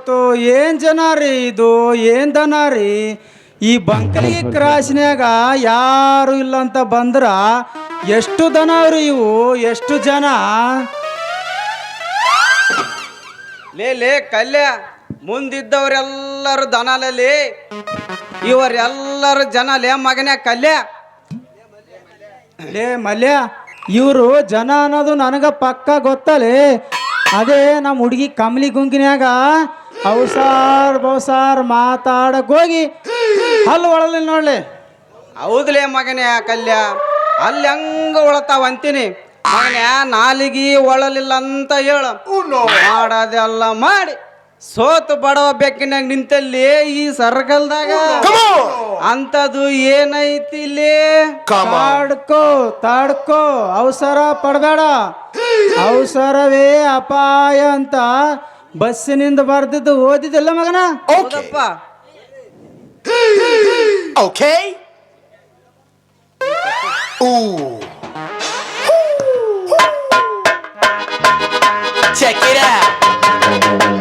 ತೋ ಏನ್ ಜನ ರೀ ಇದು ಏನ್ ದನ ರೀ ಈ ಬಂಕಲಿ ಕ್ರಾಸ್ನ್ಯಾಗ ಯಾರು ಇಲ್ಲ ಅಂತ ಬಂದ್ರ ಎಷ್ಟು ದನ ಅವ್ರಿ ಇವು ಎಷ್ಟು ಜನ ಲೇ ಕಲ್ಯ ಮುಂದಿದ್ದವರೆಲ್ಲರೂ ದನಲೇ ಇವರೆಲ್ಲರೂ ಜನ ಲೇ ಮಗನೇ ಕಲ್ಯ ಲೇ ಮಲ್ಯ ಇವರು ಜನ ಅನ್ನೋದು ನನಗ ಪಕ್ಕ ಗೊತ್ತಲೇ ಅದೇ ನಮ್ಮ ಹುಡುಗಿ ಕಮಲಿ ಗುಂಕಿನ್ಯಾಗ ಅವಸಾರ್ ಬೌಸಾರ್ ಮಾತಾಡಕ್ ಹೋಗಿ ಅಲ್ಲಿ ಒಳಲಿ ನೋಡ್ಲಿ ಹೌದ್ಲೇ ಮಗನೇ ಕಲ್ಯ ಅಲ್ಲಿ ಹಂಗ ಒಳತಾವ ಅಂತೀನಿ ಮಗನೇ ನಾಲಿಗೆ ಒಳಲಿಲ್ಲ ಅಂತ ಹೇಳು ಮಾಡೋದೆಲ್ಲ ಮಾಡಿ ಸೋತು ಬಡವ ಬೆಕ್ಕಿನಾಗ ನಿಂತಲ್ಲಿ ಈ ಸರ್ಕಲ್ದಾಗ ಅಂತದು ಏನೈತಿ ತಾಡ್ಕೋ ಅವಸರ ಪಡಬೇಡ ಅವಸರವೇ ಅಪಾಯ ಅಂತ ಬಸ್ಸಿನಿಂದ ಬರ್ದಿದ್ದು ಓದಿದಿಲ್ಲ ಮಗನ ಹೌದಪ್ಪ ಓಕೆ Check it out.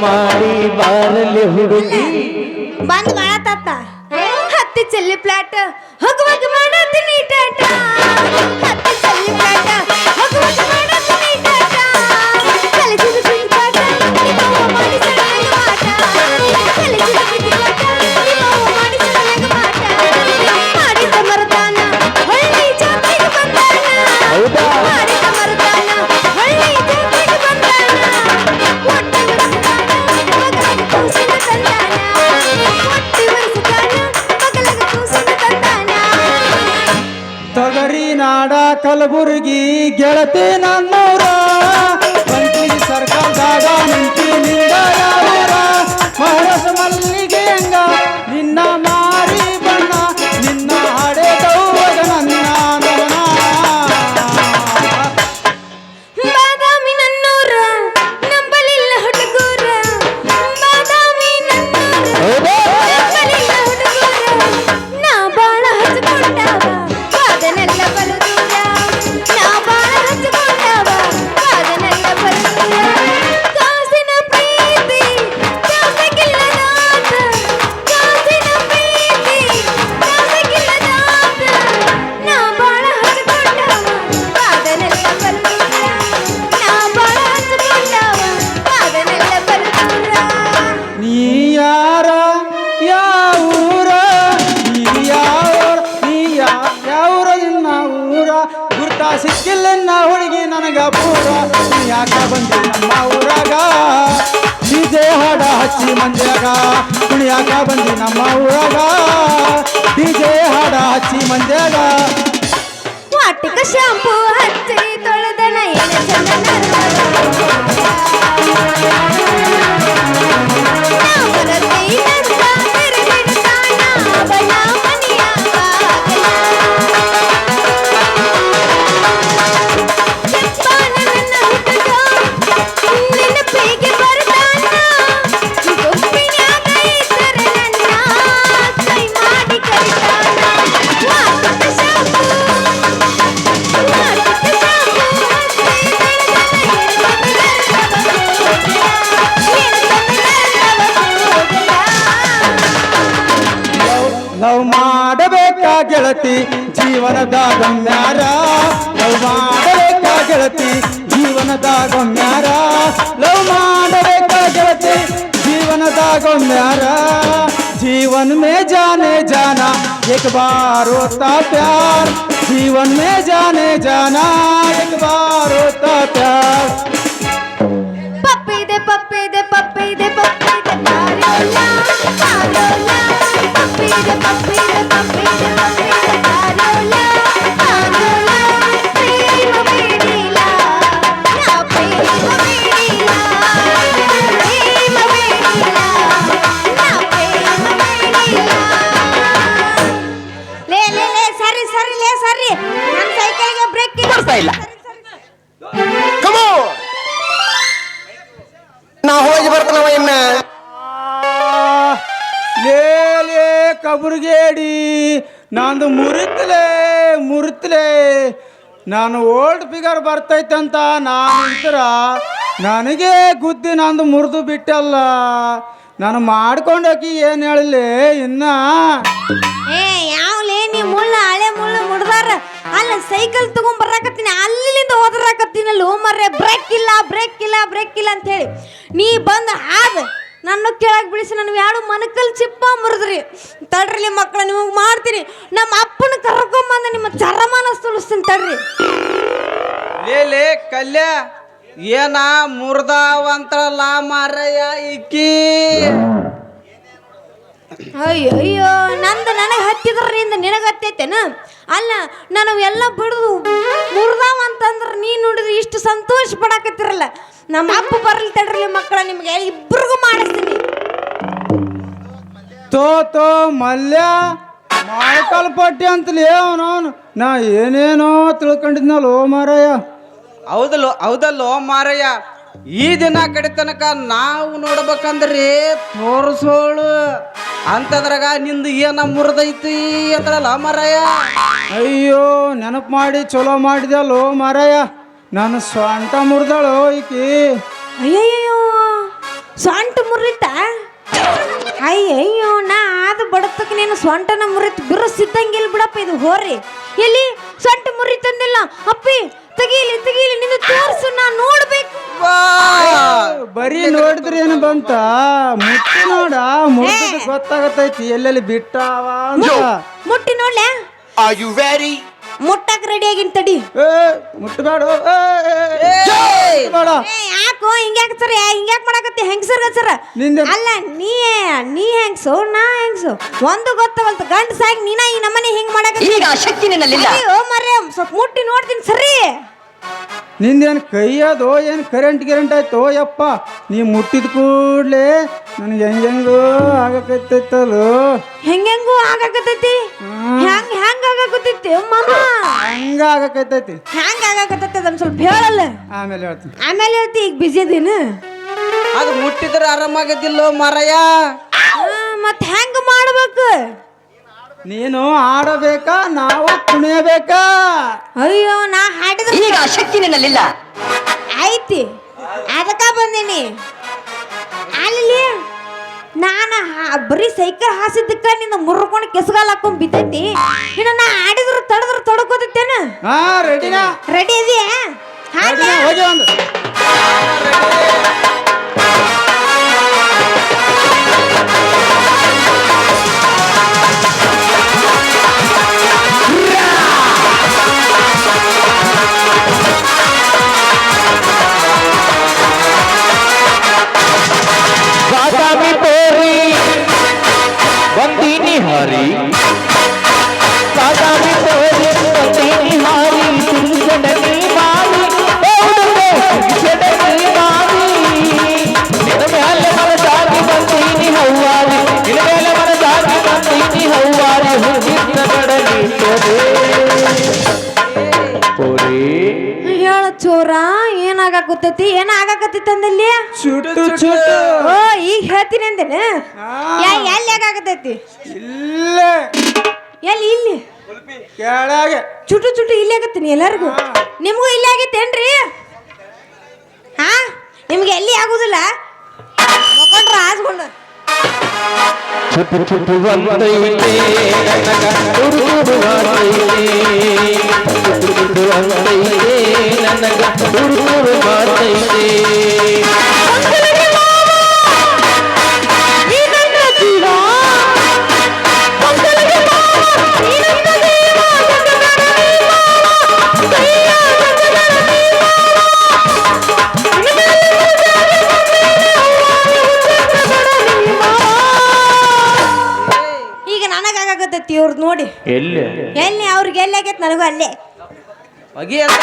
ಮಾಡಿ ಬಾರಲಿ ಹುಡುಗಿ ಬಂದ್ ಮಾಡತ್ತ ಹತ್ತಿ ಚೆಲ್ಲಿ ಪ್ಲಾಟ್ ಹೋಗುವಾಗ ಮಾಡತ್ತೀನಿ ಟಾಟ ಹತ್ತಿ ಚೆಲ್ಲಿ ಪ್ಲಾಟ್ ಹೋಗುವಾಗ ಮಾಡತ್ತೀನಿ ಟಾಟ ಕಲಿಸಿದ ಪಿಂಕಾಟ ನಿಮ್ಮವ್ವ ಮಾಡಿಸಲ ನಂಗ ಮಾಟ ಕಲಿಸಿದ ಪಿಂಕಾಟ ನಿಮ್ಮವ್ವ ಮಾಡಿಸಲ ನಂಗ ಮಾಟ ಮಾಡಿದ ಮರದಾನ ಹೊಳ್ಳಿ ಜಾತ್ರೆಗೆ ಬಂದಾನ ಮಾಡಿದ ಮರದಾನ ಹೊಳ್ಳಿ ಜಾತ್ರೆಗೆ ಬಂದಾನ ಒಟ್ಟಿ ವರ್ಷದಾನ ಮಗನಿಗೆ ಕೂಸಿನ ತಂದಾನ ಒಟ್ಟಿ ವರ್ಷದಾನ ಮಗನಿಗೆ ಕೂಸಿನ ತಂದಾನ ತೊಗರಿ ನಾಡ ಕಲಬುರ್ಗಿ ಗೆಳತಿ ನನ್ನೂರ ಬಂಕಲಿ ಸರ್ಕಲ್ದಾಗ ನಿಂತಿ ನಿಂದ ಯಾವೂರ ಮಹರಸ ಮಲ್ಲಿಗೆ ಹಂಗ ನಿನ್ನ ಮಾರಿ ಬಣ್ಣ ನಿನ್ನ ಹಡೆ ದೌವಗ ನನ್ನ ನವನ ಬಾದಾಮಿ ನನ್ನೂರ ನಂಬಲಿಲ್ಲ ಹುಡುಗೂರ ಬಾದಾಮಿ ನನ್ನೂರ ನಂಬಲಿಲ್ಲ ಹುಡುಗೂರ ನಾ ಬಾಳ ಹಚ್ಕೊಂಡಾವ ಅದನ್ನೆಲ್ಲ ಬಲದೂರ ನಾ ಬಾಳ ಹಚ್ಕೊಂಡಾವ ಅದನ್ನೆಲ್ಲ ಬಲದೂರ ಕಾಸಿನ ಪ್ರೀತಿ ಕಾಸಕ್ಕಿಲ್ಲ ನಾಥ ಕಾಸಿನ ಪ್ರೀತಿ ಕಾಸಕ್ಕಿಲ್ಲ ನಾಥ ನಾ ಬಾಳ ಹಚ್ಕೊಂಡಾವ ಅದನ್ನೆಲ್ಲ ಬಲದೂರ ನಾ ಬಾಳ ಹಚ್ಕೊಂಡಾವ ಅದನ್ನೆಲ್ಲ ಬಲದೂರ ನೀ ಯಾರ ಯಾವೂರ ನೀ ಯಾವೂರ ನಿನ್ನ ಊರ ಗುರ್ತ ಸಿಕ್ಕಿಲ್ಲ ಹುಡುಗಿ ನನಗ ಪೂರ ನೀ ಯಾಕ ಬಂದಿ ನಮ್ಮ ಊರಾಗ ಡಿಜೆ ಹಾಡ ಹಚ್ಚಿ ಮಂದ್ಯಾಗ ಕುಣಿಯಾಕ ಬಂದಿ ನಮ್ಮ ಊರಾಗ ಡಿಜೆ ಹಾಡ ಹಚ್ಚಿ ಮಂದ್ಯಾಗ ವಾಟಿಕ ಶಾಂಪೂ ಹಚ್ಚಿ ತೊಳೆದನ ಏನ ಚಂದ ಲವ್ ಮಾಡಬೇಕಾ ಗೆಳತಿ ಜೀವನದ ಗಮ್ಯಾರ ಲವ್ ಮಾಡಬೇಕಾ ಗೆಳತಿ ಜೀವನದ ಗಮ್ಯಾರ ಲವ್ ಮಾಡಬೇಕಾ ಗೆಳತಿ जीवनदा गम्यारा जीवन में जाने जाना एक बार होता प्यार जीवन में जाने जाना एक बार होता प्यार पप्पी दे पप्पी दे पप्पी दे पप्पी दे कारोला कारोला पप्पी दे पप्पी दे पप्पी दे पप्पी दे कारोला कारोला प्रेम बेड़ीला ना प्रेम बेड़ीला प्रेम बेड़ीला ना प्रेम बेड़ीला ले ले ले सरी सरी ले सरी ನನ್ನ ಸೈಕಲ್ಗೆ ಬ್ರೇಕ್ ಕಾಣಿಸ್ತಾ ಇಲ್ಲ. Come on. ನಾ ಹೋಗಿ ಬರ್ತಾನವ ಇನ್ನ. ಲೇ ಲೇ ಕಬುರ್ಗೇಡಿ ನಂದು ಮುರಿತ್ಲೆ ನಾನು ಓಲ್ಡ್ ಫಿಗರ್ ಬರ್ತೈತಂತ ನಾನು ನನಗೆ ಗುದ್ದಿ ನಂದು ಮುರಿದು ಬಿಟ್ಟಲ್ಲ. ನಾನು ಮಾಡ್ಕೊಂಡೋಗಿ ಏನು ಹೇಳಲಿ ಇನ್ನ. ಏ ಯಾವ್ಲೇ ನೀ ಹಳೆ ಮುಳ್ಳು ಮುಡ್ದಾರ ಅಲ್ಲ ಸೈಕಲ್ ತಗೊಂಡ್ ಬರಾಕತ್ತೀನಿ ಅಲ್ಲಿಂದ ಹೋದ್ರಾಕತ್ತೀನಲ್ಲ ಮರ್ರೆ ಬ್ರೇಕ್ ಇಲ್ಲ ಅಂತ ಹೇಳಿ ನೀ ಬಂದ ನನ್ನ ಕೆಳಗೆ ಬಿಡಿಸಿ ನನ್ನ ಯಾರು ಮನಕಲ್ ಚಿಪ್ಪ ಮುರಿದ್ರಿ. ತಡ್ರಿ ಮಕ್ಕಳ ನಿಮಗೆ ಮಾಡ್ತೀನಿ. ನಮ್ಮ ಅಪ್ಪನ ಕರ್ಕೊಂಬಂದ ನಿಮ್ಮ ಚರಮಾನ ಸುಳಿಸ್ತೀನಿ ತಡ್ರಿ. ಲೇ ಕಲ್ಯ ಏನ ಮುರ್ದಾವಂತಲ್ಲ ಮಾರಯ್ಯ ಇಕ್ಕಿ. ಅಯ್ಯೋ ನನಗೆ ಹತ್ತಿದ್ರಿಂದ ನಿನಗೆ ಹತ್ತೈತೇನ? ಅಲ್ಲ ನಾನು ಎಲ್ಲ ಬಿಡುದು ಮುರ್ದಾವ ಅಂತಂದ್ರೆ ನೀನು ನೋಡಿದ್ರೆ ಇಷ್ಟು ಸಂತೋಷ ಪಡಾಕತ್ತಿರಲ್ಲ. ನಮ್ಮ ಅಪ್ಪ ಬರಲಿ ತಡ್ರಿ ಮಕ್ಕಳ ನಿಮಗೆ ಇಬ್ಬರಿಗೂ ಮಾಡಿಸ್ತೀನಿ. ತೋ ಮಲ್ಯ ಮಾಡ್ಕಲ್ಪಟ್ಟಿ ಅಂತಲೇ ಅವನವನು ನಾ ಏನೇನೋ ತಿಳ್ಕೊಂಡಿದ್ನಲ್ಲೋ ಮಾರಯ್ಯ. ಹೌದಲ್ಲೋ ಮಾರಯ್ಯ, ಈ ದಿನ ಕಡೆ ತನಕ ನಾವು ನೋಡ್ಬೇಕಂದ್ರೆ ತೋರ್ಸೋಳು ಅಂತದ್ರಾಗ ನಿಂದು ಏನ ಮುರಿದೈತಿ ಅಂತಾರಲ್ಲ ಮಾರಯ್ಯ. ಅಯ್ಯೋ ನೆನಪು ಮಾಡಿ ಚಲೋ ಮಾಡಿದಲ್ಲೋ ಮಾರಯ್ಯ. ನಾನು ಸ್ವಂಟ ಮುರಿದಳು ಈಕಿ. ಅಯ್ಯಯ್ಯೋ ಸೊಂಟ ಮುರಿತ? ಅಯ್ಯಯ್ಯೋ ನಾ ಆದ ಬಡತಕ್ಕೆ ನೀನು ಸೊಂಟನ ಮುರಿತು ಬಿರುಸಿದ್ದಂಗಿಲ್ಲ ಬಿಡಪ್ಪ. ಇದು ಹೋರಿ ಎಲ್ಲಿ ಸೊಂಟ ಮುರಿತಂದಿಲ್ಲ ಅಪ್ಪಿ. ತೆಗೀಲಿ ನಿನ್ನ ತೋರ್ಸು ನಾ ನೋಡ್ಬೇಕು. ಬರೀ ನೋಡಿದ್ರೆ ಏನು ಬಂತ? ಮುಟ್ಟಿ ನೋಡ ಮುಟ್ಟಿದ ಗೊತ್ತಾಗತೈತಿ ಎಲ್ಲೆಲ್ಲಿ ಬಿಟ್ಟಾವ ಅಂತ. ಮುಟ್ಟಿ ನೋಡ್ಲೆ. Are you ready? ಮುಟ್ಟಕ್ ರೆಡಿ ಆಗಿನ್ ತಡಿ. ಮುಟ್ಟಬೇಡ ಯಾಕೋ ಹಿಂಗ್ಯಾಕ ಸರ್ ಹಿಂಗ್ಯಾಕ್ ಮಾಡಕತ್ತಿ ಹೆಂಗಸರ್ ಸರ? ಅಲ್ಲ ನೀ ಹೆಂಗ್ಸು ನಾ ಹೆಂಗ್ಸು ಒಂದು ಗೊತ್ತವಲ್ತು. ಗಂಡಸಾಗಿ ನೀನ ಈ ನಮ್ಮನೆ ಹಿಂಗ್ ಮಾಡಕತ್ತಿ. ಈಗ ಶಕ್ತಿ ನಿನ್ನಲ್ಲಿಲ್ಲ. ಓ ಮರ್ರೆ ಸ್ವಲ್ಪ ಮುಟ್ಟಿ ನೋಡ್ತೀನಿ ಸರಿ. ನಿಂದೇನು ಕೈಯದೋ ಏನು ಕರೆಂಟ್ ಆಯ್ತೋ ಯಪ್ಪ. ನೀ ಮುಟ್ಟಿದ ಕೂಡ್ಲೆ ನನಗೆ ಹೆಂಗೋ ಆಗಕತ್ತೈತದು. ಹೆಂಗೂ ಆಗಕತ್ತೈತಿ? ಹೆಂಗ್ ಆಗಕತ್ತೈತಿ ಮಾಮ? ಹಂಗ ಆಗಕತ್ತೈತಿ. ಹೆಂಗ್ ಆಗಕತ್ತೈತಿ ಅದನ್ನ ಸ್ವಲ್ಪ ಹೇಳಲ್ಲ. ಆಮೇಲೆ ಹೇಳ್ತೀನಿ. ಹೇಳ್ತಿ. ಈಗ ಬಿಜಿ ಅದೇನು? ಅದು ಮುಟ್ಟಿದ್ರೆ ಆರಾಮಾಗದಿಲ್ಲೋ ಮಾರಯ್ಯ. ಮತ್ ಹೆಂಗ್ ಮಾಡ್ಬೇಕು? ನೀನು ಆಡಬೇಕಾ ನಾವು ಕುಣಿಯಬೇಕಾ? ಅಯ್ಯೋ ನಾ ಹಾಡಿದ್ರೆ ಈಗ ಶಕ್ತಿ ನಿನ್ನಲ್ಲಿಲ್ಲ. ಐತಿ ಅದಕ್ಕ ಬಂದೀನಿ. ಅಲ್ಲಿ ನಾನು ಬರೀ ಸೈಕಲ್ ಹಾಸಿದ್ದಕ್ಕ ನಿನ್ನ ಮುರ್ಕೊಂಡು ಕೆಸಗಾಲ ಹಾಕೊಂಡ್ ಬಿದ್ದೈತಿ. ಇನ್ನು ನಾ ಆಡಿದ್ರು ತಡದ್ರು ತೊಡಕೋತೇನ? ರೆಡಿನಾ? ರೆಡಿ ಇದೆಯಾ? ಹೋಗಿ ಒಂದು ಬಾದಾಮಿ ತೋರಿ ಬಂದೀನಿ ಹಾರಿ, ಬಾದಾಮಿ ತೋರಿ ಬಂದೀನಿ ಹಾರಿ, ಸಿರಿಸಡನಿ ಮಾರಿ ಸಿರಿಸಡನಿ ಮಾರಿ. ನಿನ್ನ ಮೇಲೆ ಮನದಾಗಿ ಬಂದೀನಿ ಹವ್ವಾರಿ, ನಿನ್ನ ಮೇಲೆ ಮನದಾಗಿ ಬಂದೀನಿ ಹವ್ವಾರಿ. ಹುಟ್ಟಿದ ಕಡಲಿ ತೋರಿ ಹೇಳ ಚೋರ ಏನಾಗತ್ತೈತಿ? ಏನಾಗತ್ತೈತಿ ಅಂದಲ್ಲಿ? ಚುಟ್ಟು ಓ ಈಗ ಹೇಳ್ತೀನಿ ಅಂದೇನೆ. ಎಲ್ಲಿ ಆಗಾಕತ್ತೈತಿ? ಇಲ್ಲೇ ಎಲ್ಲಿ? ಇಲ್ಲಿ ಕೆಳಗೆ ಚುಟ್ಟು ಇಲ್ಲಿ ಆಗತ್ತೀನಿ ಎಲ್ಲರಿಗೂ. ನಿಮಗೂ ಇಲ್ಲಿ ಆಗೈತೇನ್ರಿ? ಹಾ ನಿಮ್ಗೆ ಎಲ್ಲಿ ಆಗುದಿಲ್ಲ? ನೋಕೊಂಡ್ರ ಆಸ್ಕೊಂಡ ಚುಟ್ಟು ಬಂದೈತೆ ನನಗ ಚುಟ್ಟು ಬಂದೈತೆ ನನಗ ಹುಡುಗರು ಬಂದೈತೆ. ಈಗ ನನಗಾಗತ್ತೈತಿ ಇವ್ರದ್ದು ನೋಡಿ. ಎಲ್ಲಿ ಅವ್ರಿಗೆ ಎಲ್ಲಿ ಆಗೈತೆ ನನಗೂ ಅಲ್ಲೇ ಹೋಗಿ ಅಂತ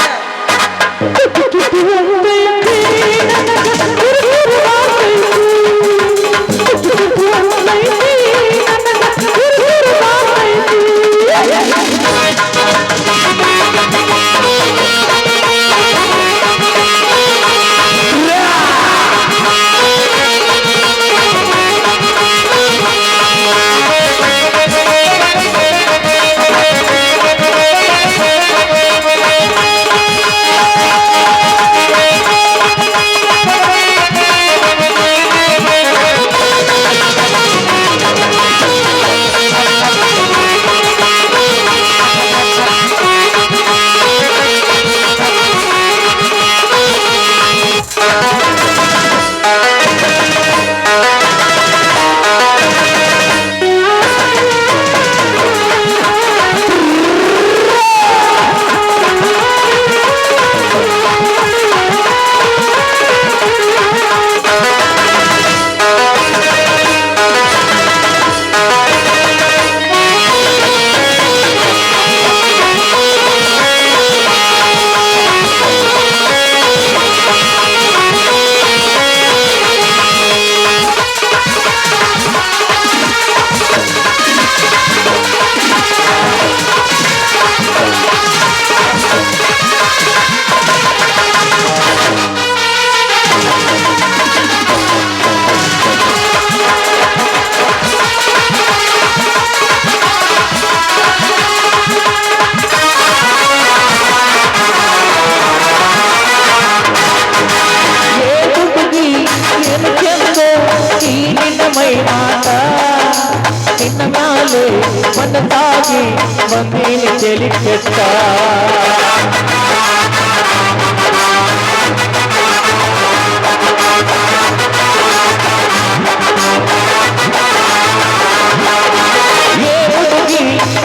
ಮ್ಯಾಲೆ ಮನಸಾಗಿ ಬಂದೀನಿ ಚೆಲಿ ಕೆಟ್ಟ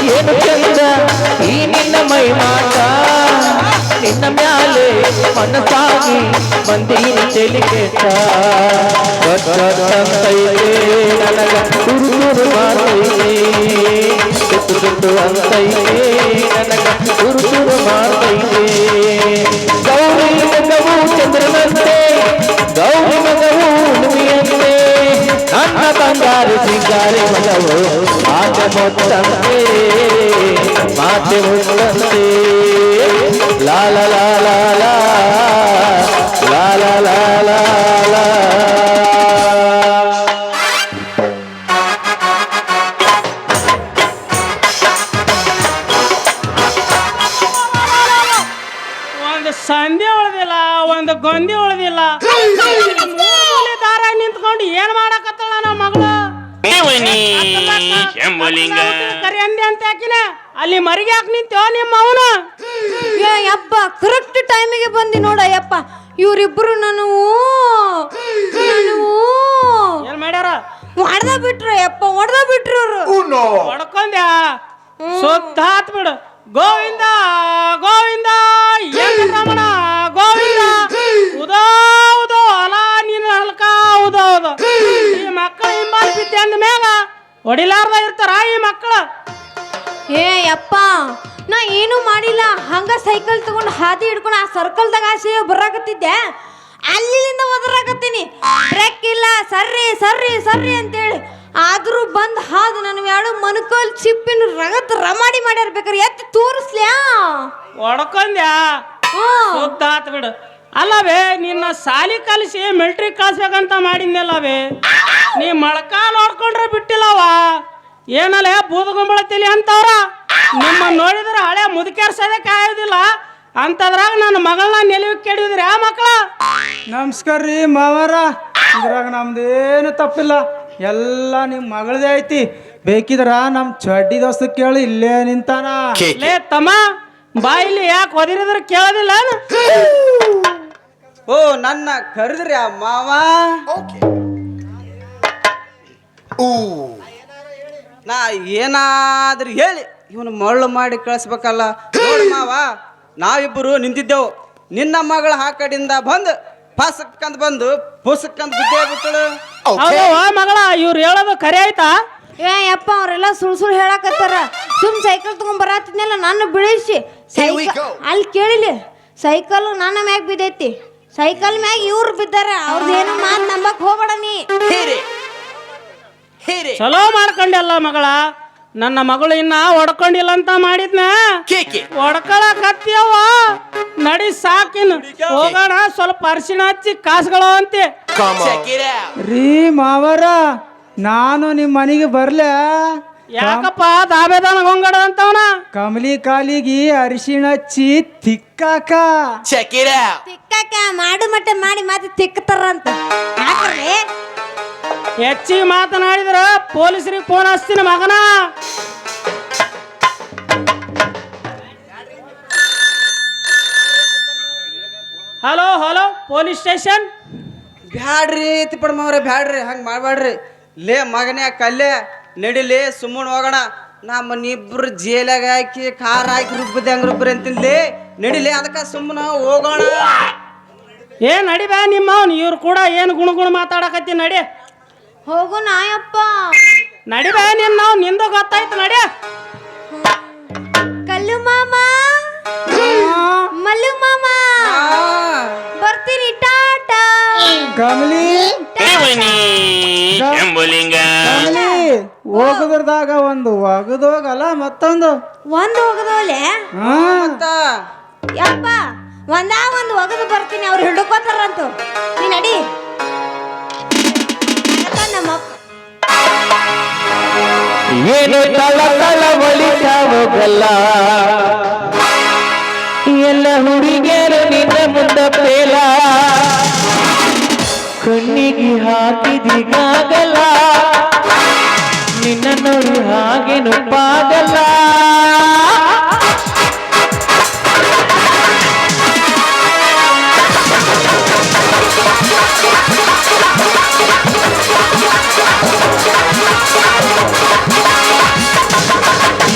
ಏನು ಚಂದ ಈ ನಿನ್ನ ಮೈ ಮಾಟ ನಿನ್ನ ಮ್ಯಾಲೆ ಮನಸಾಗಿ ಬಂದೀನಿ ಚೆಲಿ ಕೆಟ್ಟ ಅಂತೈತೆ ನನಗ ತುರು ಮಾಡ್ತೈತೆ ತುರು ಅಂತೈತೆ ನನಗ ತುರು ಮಾಡ್ತೈತೆ ಗೌರಿ ಮಗವು ಚಂದ್ರನಂತೆ ಗೌರಿ ಮಗವು ಹುಣ್ಣಿಮೆಯಂತೆ ನನ್ನ ಬಂಗಾರ ಸಿಂಗಾರಿ ಮಗವು ಮಾತೆ ಮುತ್ತಂತೆ ಮಾತೆ ಮುತ್ತಂತೆ ಲಾಲ ಲಾಲ ಲಾಲ ಲಾಲ ಲಾಲ ಒಂದು ಸಂಧಿ ಉಳ್ದಿಲ್ಲ ಒಂದು ಗೊಂದಿ ಉಳ್ದಿಲ್ಲ ಮೂಲೆ ದಾರ ನಿಂತ್ಕೊಂಡು ಏನ್ ಮಾಡಕತ್ತಳ ನಮ್ಮ ಮಗಳು ಕರಿ ಅಂದೆ ಅಂತ ಯಾಕಿನ ಅಲ್ಲಿ ಮರಿಗೆ ಹಾಕಿ ನಿಂತೋ ನಿಮ್ಮ ಅವನು ಯಪ್ಪ ಕರೆಕ್ಟ್ ಟೈಮಿಗೆ ಬಂದಿ ನೋಡ ಯಪ್ಪ ಇವ್ರಿಬ್ರು ನಾನು ಏನ್ ಮಾಡ್ಯಾರ ಹೊಡೆದ ಬಿಟ್ರು ಯಪ್ಪ ಹೊಡೆದ ಬಿಟ್ರು ಅವ್ರು ಹೊಡ್ಕೊಂಡ್ಯಾ ಸುತ್ತ ಹಾತ್ ಬಿಡು ಗೋವಿಂದ ಗೋವಿಂದ ರಮಣ ಗೋವಿಂದ ಉದೋ ಉದೋ ಅಲ ನೀನು ಹಲ್ಕ ಉದೋ ಉದೋ ಈ ಮಕ್ಕಳು ಹಿಂಬಾಲ್ ಬಿದ್ದೆ ಅಂದ ಮ್ಯಾಗ ಹೊಡಿಲಾರ್ದ ಇರ್ತಾರ ಈ ಮಕ್ಕಳು ಏ ಯಪ್ಪ ನಾ ಏನು ಮಾಡಿಲ್ಲ ಹಂಗ ಸೈಕಲ್ ತಗೊಂಡು ಹಾದಿ ಹಿಡ್ಕೊಂಡು ಆ ಸರ್ಕಲ್ದಾಗ ಆಸೆ ಬರಾಕತ್ತಿದ್ದೆ ಅಲ್ಲಿಂದ ಒದರಾಕತ್ತೀನಿ ಬ್ರೇಕ್ ಇಲ್ಲ ಸರ್ರಿ ಸರ್ರಿ ಸರ್ರಿ ಅಂತೇಳಿ ಆದ್ರೂ ಬಂದ್ ಹಾದು ನನ್ನ ಎರಡು ಮನಕೋಲ್ ಚಿಪ್ಪಿನ ರಗತ್ ರಮಾಡಿ ಮಾಡ್ಯಾರ ಬೇಕಾರೆ ಎತ್ತಿ ತೋರಿಸ್ಲ್ಯಾ ಹೊಡ್ಕೊಂಡ್ಯಾ ಸುದ್ದ ಆತ್ ಬಿಡು ಅಲ್ಲವೇ ನಿನ್ನ ಸಾಲಿ ಕಲಿಸಿ ಮಿಲ್ಟ್ರಿ ಕಳ್ಸ್ಬೇಕಂತ ಮಾಡಿದ್ನಲ್ಲವೇ ನೀ ಮೊಳಕಾಲ್ ಹೊಡ್ಕೊಂಡ್ರೆ ಬಿಟ್ಟಿಲ್ಲವ ಏನಲ್ಲೇ ಬೂದಗುಂಬಳತಿಲಿ ಅಂತವ್ರ ನಿಮ್ಮ ನೋಡಿದ್ರೆ ಹಳೆ ಮುದುಕೇರ್ ಸದಕ್ಕೆ ಆಯೋದಿಲ್ಲ ಅಂತದ್ರಾಗ ನನ್ನ ಮಗಳನ್ನ ನೆಲವಿ ಕೆಡಿದ್ರಿ ಆ ಮಕ್ಕಳ ನಮಸ್ಕಾರ ರೀ ಮಾವಾರ ಇದ್ರಾಗ ನಮ್ದೇನು ತಪ್ಪಿಲ್ಲ ಎಲ್ಲ ನಿಮ್ಮ ಮಗಳದೇ ಐತಿ ಬೇಕಿದ್ರ ನಮ್ಮ ಚಡ್ಡಿ ದೋಸ್ತ ಕೇಳಿ ಇಲ್ಲೇ ನಿಂತಾನ ಲೇ ತಮ್ಮ ಬಾಯಿಲಿ ಯಾಕೆ ಒದಿರಿದ್ರೆ ಕೇಳೋದಿಲ್ಲ ಓ ನನ್ನ ಕರೆದ್ರಿ ಆ ಮಾವ ನಾ ಏನಾದ್ರೂ ಹೇಳಿ ಇವನು ಮಳ್ಳು ಮಾಡಿ ಕಳಿಸ್ಬೇಕಲ್ಲ ನೋಡಿ ಮಾವ ನಾವಿಬ್ಬರು ನಿಂತಿದ್ದೆವು ನಿನ್ನ ಮಗಳ ಆ ಕಡೆಯಿಂದ ಬಂದು ಪಾಸಕ್ಕಂತ ಬಂದು ಪುಸಕ್ಕಂತ ಬಿದ್ದೇ ಬಿಟ್ಟಳು ಹೌದವ್ವ ಮಗಳ ಇವ್ರು ಹೇಳೋದು ಖರೆ ಆಯ್ತಾ ಏ ಯಪ್ಪ ಅವರೆಲ್ಲ ಸುಳ್ಳು ಹೇಳಕತ್ತಾರ ಸೈಕಲ್ ತಗೊಂಡ್ ಬರತ್ತಿದ್ನಲ್ಲ ನಾನು ಬಿಳಿಸಿ ಅಲ್ಲಿ ಕೇಳಿಲಿ ಸೈಕಲ್ ನನ್ನ ಮ್ಯಾಗ ಬಿದ್ದೈತಿ ಸೈಕಲ್ ಮ್ಯಾಗ ಇವ್ರು ಬಿದ್ದಾರ ಅವ್ರದ್ದು ಏನೋ ಮಾತು ನಂಬಕ್ ಹೋಗ್ಬೇಡ ನೀ ಚಲೋ ಮಾಡ್ಕೊಂಡೆಲ್ಲ ಮಗಳ ನನ್ನ ಮಗಳು ಇನ್ನ ಹೊಡ್ಕೊಂಡಿಲ್ಲ ಅಂತ ಮಾಡಿದ್ನ ಹೊಡ್ಕೊಳಕತ್ತೀಯವ್ವ ನಡಿ ಸಾಕಿನ ಹೋಗೋಣ ಸ್ವಲ್ಪ ಅರಿಶಿಣ ಹಚ್ಚಿ ಕಾಸುಗಳು ಅಂತೆ ರೀ ಮಾವಾರ ನಾನು ನಿಮ್ಮ ಮನೆಗೆ ಬರ್ಲೆ ಯಾಕಪ್ಪ ದಾಬೇದಾನ ಹೊಂಗಡ ಅಂತವನ ಕಮಲಿ ಕಾಲಿಗೆ ಅರಿಶಿಣ ಹಚ್ಚಿ ತಿಕ್ಕಾಕ ತಿಕ್ಕಾಕ ಮಾಡು ಮಟ್ಟ ಮಾಡಿ ಮಾತು ತಿಕ್ಕತಾರಂತ ಯಾಕ್ರಿ ಹೆಚ್ಚಿಗೆ ಮಾತನಾಡಿದ್ರ ಪೊಲೀಸರಿಗೆ ಫೋನ್ ಹಚ್ತೀನಿ ಮಗನ ಹಲೋ ಹಲೋ ಪೊಲೀಸ್ ಸ್ಟೇಷನ್ ಬ್ಯಾಡ್ರಿ ತಿಪ್ಪಡ್ಮವ್ರೆ ಬ್ಯಾಡ್ರಿ ಹಂಗೆ ಮಾಡಬೇಡ್ರಿ ಲೇ ಮಗನೇ ಕಲ್ಲೆ ನಡಿಲಿ ಸುಮ್ಮನೆ ಹೋಗೋಣ ನಮ್ಮನ್ನಿಬ್ರು ಜೇಲಾಗ ಹಾಕಿ ಖಾರ ಹಾಕಿ ರುಬ್ಬದೆ ಹಂಗೆ ರುಬ್ಬ್ರಿ ಅಂತಿನ್ಲಿ ನಡಿಲಿ ಅದಕ್ಕೆ ಸುಮ್ಮನೆ ಹೋಗೋಣ ಏನ್ ನಡಿ ಬಾ ನಿಮ್ಮವ್ನು ಇವ್ರು ಕೂಡ ಏನು ಗುಣ ಮಾತಾಡಕತ್ತಿ ನಡಿ ಹೋಗು ನಾಯಪ್ಪ ನಡಿ ಬಾ ನಾವು ನಿಂದು ಗೊತ್ತಾಯ್ತು ನಡಿ ಕಲ್ಲು ಮಾಮ ಮಲ್ಲು ಮಾಮ ಬರ್ತೀನಿ ಟಾಟಾ ಕಮಲಿ ಹೋಗದ್ರದಾಗ ಒಂದು ಒಗದೋಗಲ್ಲ ಮತ್ತೊಂದು ಒಂದು ಹೋಗದೋಲೆ ಹಾ ಯಪ್ಪ ಒಂದು ಒಗದು ಬರ್ತೀನಿ ಅವ್ರು ಹಿಡ್ಕೋತಾರಂತು ನೀ ನಡಿ ನಮ್ಮ ಏನು ತಳ ತಳ ಹೋಗಲ್ಲ ಎಲ್ಲ ಹುಡುಗಿಯರು ನಿನ್ನ ಮುಂದೆ ಪೇಲ ಕಣ್ಣಿಗೆ ಹಾಕಿದಿಗಾಗಲ್ಲ ನಿನ್ನ ನೋಡಿ ಹಾಗೇನು ಪಾಗಲ್ಲ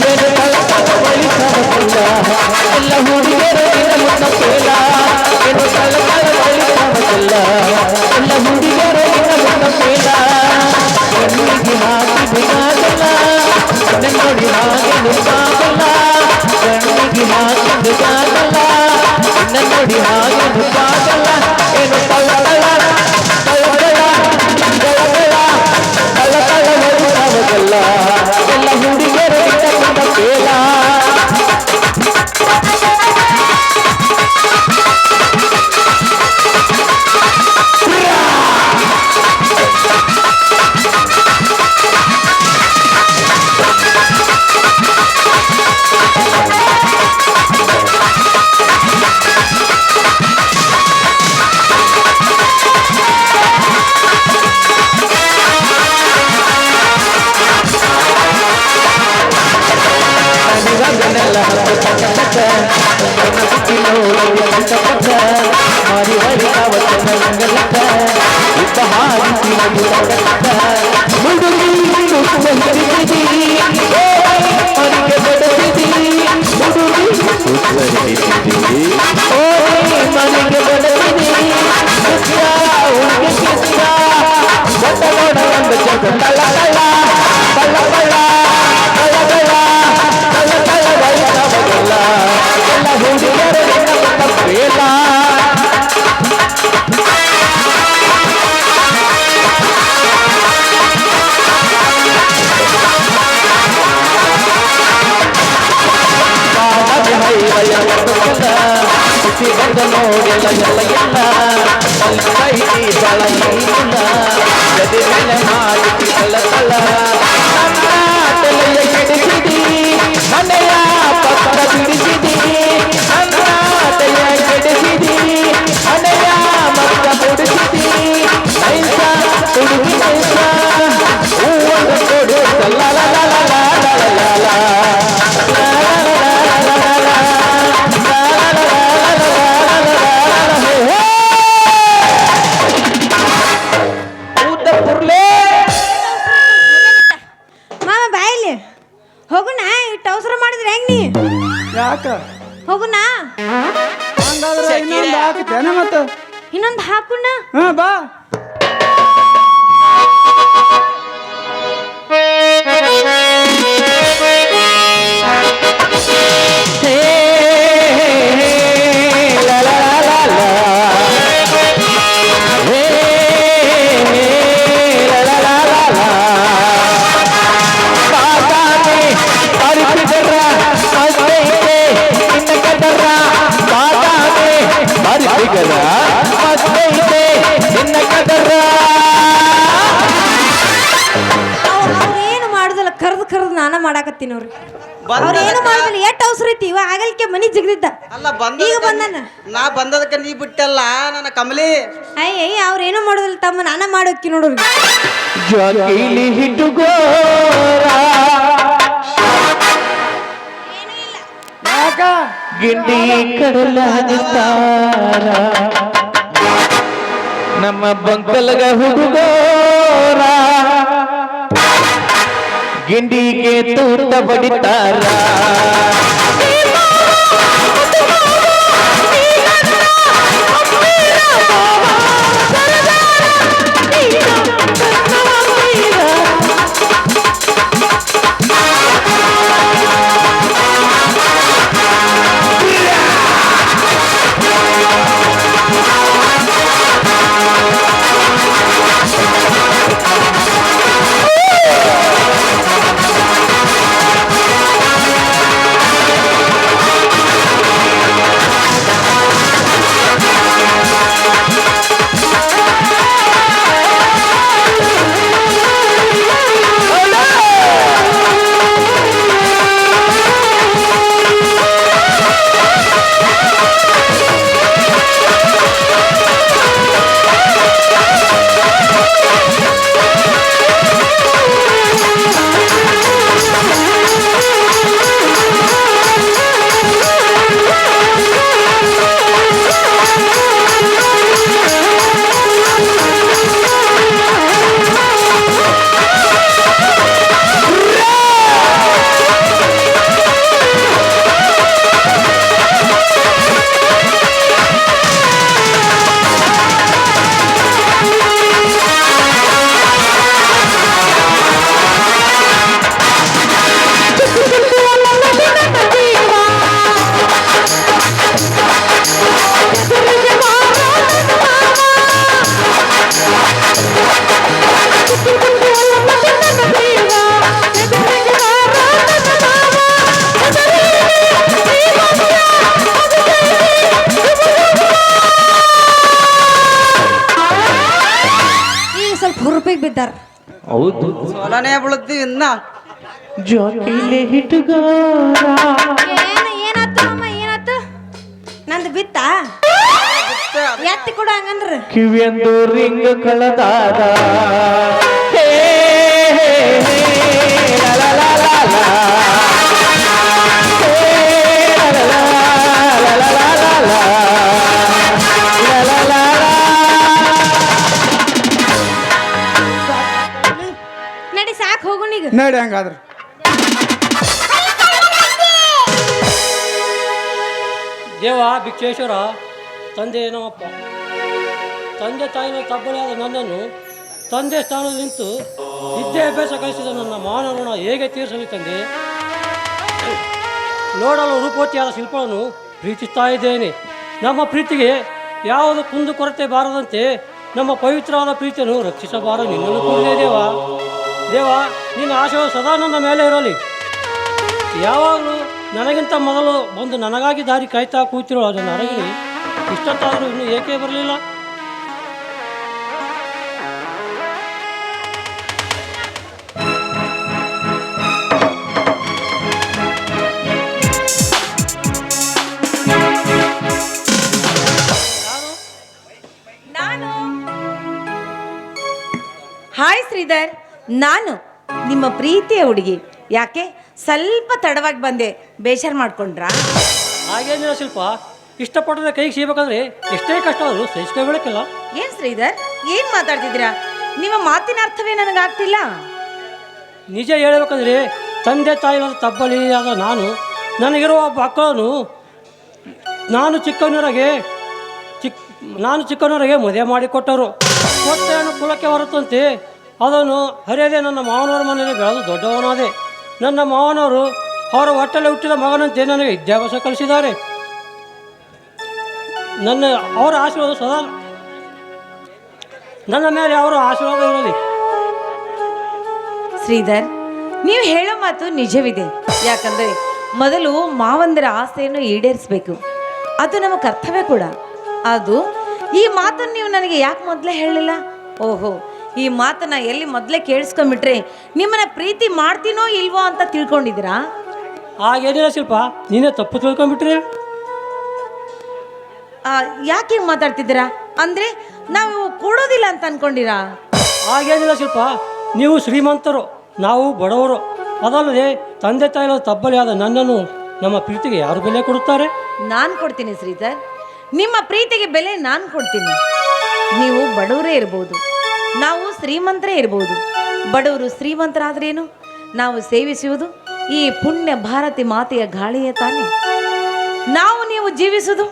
ಏನು ಕಳಕಳ ಬಳಿಸವಲ್ಲ ಎಲ್ಲ ಹುಡುಗರು ನಿನ್ನ ಮುನ್ನ ಕೇಳ ಏನು ಕಳಕಳ ಬಳಿಸವಲ್ಲ ಎಲ್ಲ ಹುಡುಗರು ನಿನ್ನ ಮುನ್ನ ಕೇಳ ಕಣ್ಣಿಗೆ ಹಾಕಿ ಬಿಡಾಗಲ್ಲ ನನ್ನ ನೋಡಿ ಹಾಗೆ ನುಗ್ಗಾಗಲ್ಲ ಕಣ್ಣಿಗೆ ಹಾಕಿ ಬಿಡಾಗಲ್ಲ ನನ್ನ ನೋಡಿ ಹಾಗೆ ನುಗ್ಗಾಗಲ್ಲ ಏನು ಕಳಕಳ ಬಳಿಸವಲ್ಲ ಎಲ್ಲ ಹುಡುಗರು ನಿನ್ನ ಮುನ್ನ ಕೇಳ ಮಾಮ ಬಾಯಿಲಿ ಹೋಗುಣ ಇಟ್ಟು ಅವಸರ ಮಾಡಿದ್ರೆ ಹೆಂಗ್ ನೀ ಯಾಕ ಹೋಗುಣ ಹಂಗಾದ್ರೆ ಇನ್ನೊಂದು ಹಾಕ್ತೇನೆ ಮತ್ತ ಇನ್ನೊಂದು ಹಾಕುಣ ಹಾ ಬಾ ಅವ್ರೇನು ಮಾಡುದಿಲ್ಲ ಕರ್ದು ಕರ್ದು ನಾನ ಮಾಡಾಕತ್ತೀನಿ ಅವ್ರಿಗೆ ಅವ್ರೇನು ಮಾಡುದಿಲ್ಲ ಎಷ್ಟು ಅವಸರ ಐತಿ ಇವ ಆಗಲಿಕ್ಕೆ ಮನಿ ಜಿಗ್ದಿದ್ದ ಅಲ್ಲ ಈಗ ಬಂದನ ನಾ ಬಂದದಕ್ಕೆ ನೀ ಬಿಟ್ಟಲ್ಲ ನನ್ನ ಕಮಲಿ ಅಯ್ಯ ಅವ್ರೇನು ಮಾಡುದಿಲ್ಲ ತಮ್ಮ ನಾನ ಮಾಡೋಕ್ಕಿ ನೋಡ್ರಿ ಜಗಿಲಿ ಹಿಟ್ಟುಗೋರ ಯಾಕ ಗಿಂಡಿ ಕಡಲ ಹದಿಸ್ತಾರ ನಮ್ಮ ಬಂಕಲ್ಗ ಹುಡುಗೋರ ಗಿಂಡಿಗೆ ತೂತ ಬಡಿತಾರ ಶ್ರೀಧರ್. ಹೌದು ಸೋಲನೇ ಬೀಳುತ್ತೀವಿ ಇನ್ನ. ಜೋಕಿಲೆ ಹಿಟ್ಟುಗಾರ ಏನಾತು ಅಮ್ಮ ಏನಾತು? ನಂದು ಬಿತ್ತ ಎತ್ತಿ ಕೊಡು ಹಂಗಂದ್ರ. ಕಿವಿಯಂದು ರಿಂಗ್ ಕಳದಾದ ಹೇ ಹೇ ಹೇ ಲಾ ಲಾ ಲಾ ಲಾ ಲಾ. ಹೇ ಲಾ ಲಾ ಲಾ ಲಾ ಲಾ ಲಾ ಲಾ. ಲಾ ಲಾ ಲಾ ಲಾ. ನಡಿ ಸಾಕು ಹೋಗೋಣ ಈಗ. ನಡಿ ಹಂಗಾದ್ರೆ. ದೇವ ಭಿಕ್ಷೇಶ್ವರ, ತಂದೆ ನಮ್ಮಪ್ಪ, ತಂದೆ ತಾಯಿನ ತಬ್ಬಲಿಯಾದ ನನ್ನನ್ನು ತಂದೆ ಸ್ಥಾನದಲ್ಲಿ ನಿಂತು ವಿದ್ಯಾಭ್ಯಾಸ ಕಲಿಸಿದ ನನ್ನ ಮಾನ ಋಣ ಹೇಗೆ ತೀರಿಸಲಿ ತಂದೆ? ನೋಡಲು ರೂಪವತಿಯಾದ ಶಿಲ್ಪವನ್ನು ಪ್ರೀತಿಸ್ತಾ ಇದ್ದೇನೆ. ನಮ್ಮ ಪ್ರೀತಿಗೆ ಯಾವುದು ಕುಂದು ಕೊರತೆ ಬಾರದಂತೆ ನಮ್ಮ ಪವಿತ್ರವಾದ ಪ್ರೀತಿಯನ್ನು ರಕ್ಷಿಸಬಾರದು ನಿನ್ನನ್ನು ಕೂಡಲೇ ದೇವ. ದೇವ, ನಿನ್ನ ಆಶೀರ್ವಾದ ಸದಾ ನನ್ನ ಮೇಲೆ ಇರಲಿ. ಯಾವಾಗಲೂ ನನಗಿಂತ ಮೊದಲು ಬಂದು ನನಗಾಗಿ ದಾರಿ ಕಾಯ್ತಾ ಕೂತಿರೋ ನನ್ನ ಅರಗಿನಿ ಇಷ್ಟೊತ್ತಾದರೂ ಇನ್ನೂ ಏಕೆ ಬರಲಿಲ್ಲ? ಹಾಯ್ ಶ್ರೀಧರ್, ನಾನು ನಿಮ್ಮ ಪ್ರೀತಿಯ ಹುಡುಗಿ. ಯಾಕೆ ಸ್ವಲ್ಪ ತಡವಾಗಿ ಬಂದೆ, ಬೇಜಾರು ಮಾಡ್ಕೊಂಡ್ರಾ? ಹಾಗೇನಿಲ್ಲ ಶಿಲ್ಪ, ಇಷ್ಟಪಟ್ಟದ ಕೈಗೆ ಸಿಗಬೇಕಂದ್ರೆ ಎಷ್ಟೇ ಕಷ್ಟ ಆದರೂ ಸಹಿಸ್ಕೋಬೇಕಲ್ಲ. ಏನು ಶ್ರೀಧರ್, ಏನು ಮಾತಾಡ್ತಿದ್ದೀರಾ? ನಿಮ್ಮ ಮಾತಿನ ಅರ್ಥವೇ ನನಗಾಗ್ತಿಲ್ಲ. ನಿಜ ಹೇಳಬೇಕಂದ್ರೆ ತಂದೆ ತಾಯಿಯಾದ ತಬ್ಬಲಿಯಾದ ನನಗಿರುವ ಒಬ್ಬ ಮಕ್ಕಳನ್ನು ನಾನು ಚಿಕ್ಕವನವರೆಗೆ ಮದುವೆ ಮಾಡಿಕೊಟ್ಟರು. ಹೊಟ್ಟೆಯನ್ನು ಕುಲಕ್ಕೆ ಹೊರತಂತೆ ಅದನ್ನು ಹರಿಯದೆ ನನ್ನ ಮಾವನವರ ಮನೆಯಲ್ಲಿ ಬೆಳೆದು ದೊಡ್ಡವನಾದೆ. ನನ್ನ ಮಾವನವರು ಅವರ ಹೊಟ್ಟೆಯಲ್ಲಿ ಹುಟ್ಟಿದ ಮಗನಂತೆ ನನಗೆ ವಿದ್ಯಾಭ್ಯಾಸ ಕಲಿಸಿದ್ದಾರೆ. ಅವರ ಆಶೀರ್ವಾದ ಸದಾ ನನ್ನ ಮೇಲೆ ಅವರ ಆಶೀರ್ವಾದ ಇರಲಿ. ಶ್ರೀಧರ್, ನೀವು ಹೇಳೋ ಮಾತು ನಿಜವಿದೆ. ಯಾಕಂದರೆ ಮೊದಲು ಮಾವಂದರ ಆಸೆಯನ್ನು ಈಡೇರಿಸಬೇಕು, ಅದು ನಮ್ಮ ಕರ್ತವ್ಯ ಕೂಡ. ಅದು ಈ ಮಾತನ್ನು ನೀವು ನನಗೆ ಯಾಕೆ ಮೊದಲೇ ಹೇಳಲಿಲ್ಲ? ಓಹೋ, ಈ ಮಾತನ್ನ ಎಲ್ಲಿ ಮೊದಲೇ ಕೇಳಿಸ್ಕೊಂಡ್ಬಿಟ್ರೆ ನಿಮ್ಮನ್ನ ಪ್ರೀತಿ ಮಾಡ್ತೀನೋ ಇಲ್ವೋ ಅಂತ ತಿಳ್ಕೊಂಡಿದ್ದೀರಾ? ಹಾಗೇನಿಲ್ಲ ಶಿಲ್ಪ, ನೀನೇ ತಪ್ಪು ತಿಳ್ಕೊಂಡ್ಬಿಟ್ರೆ. ಯಾಕೆ ಹಿಂಗೆ ಮಾತಾಡ್ತಿದ್ದೀರಾ? ಅಂದರೆ ನಾವು ಕೊಡೋದಿಲ್ಲ ಅಂತ ಅನ್ಕೊಂಡಿರಾ? ಹಾಗೇನಿಲ್ಲ ಶಿಲ್ಪ, ನೀವು ಶ್ರೀಮಂತರು, ನಾವು ಬಡವರು. ಅದಲ್ಲದೆ ತಂದೆ ತಾಯಿಗಳ ತಬ್ಬಲಿಯಾದ ನನ್ನನ್ನು ನಮ್ಮ ಪ್ರೀತಿಗೆ ಯಾರು ಬೆಲೆ ಕೊಡುತ್ತಾರೆ? ನಾನು ಕೊಡ್ತೀನಿ ಶ್ರೀಧರ್, ನಿಮ್ಮ ಪ್ರೀತಿಗೆ ಬೆಲೆ ನಾನು ಕೊಡ್ತೀನಿ. ನೀವು ಬಡವರೇ ಇರ್ಬೋದು, ನಾವು ಶ್ರೀಮಂತರೇ ಇರ್ಬೋದು. ಬಡವರು ಶ್ರೀಮಂತರಾದ್ರೇನು? ನಾವು ಸೇವಿಸುವುದು ಈ ಪುಣ್ಯ ಭಾರತಿ ಮಾತೆಯ ಗಾಳಿಯ ತಾನೆ. ನಾವು ನೀವು ಜೀವಿಸುವುದು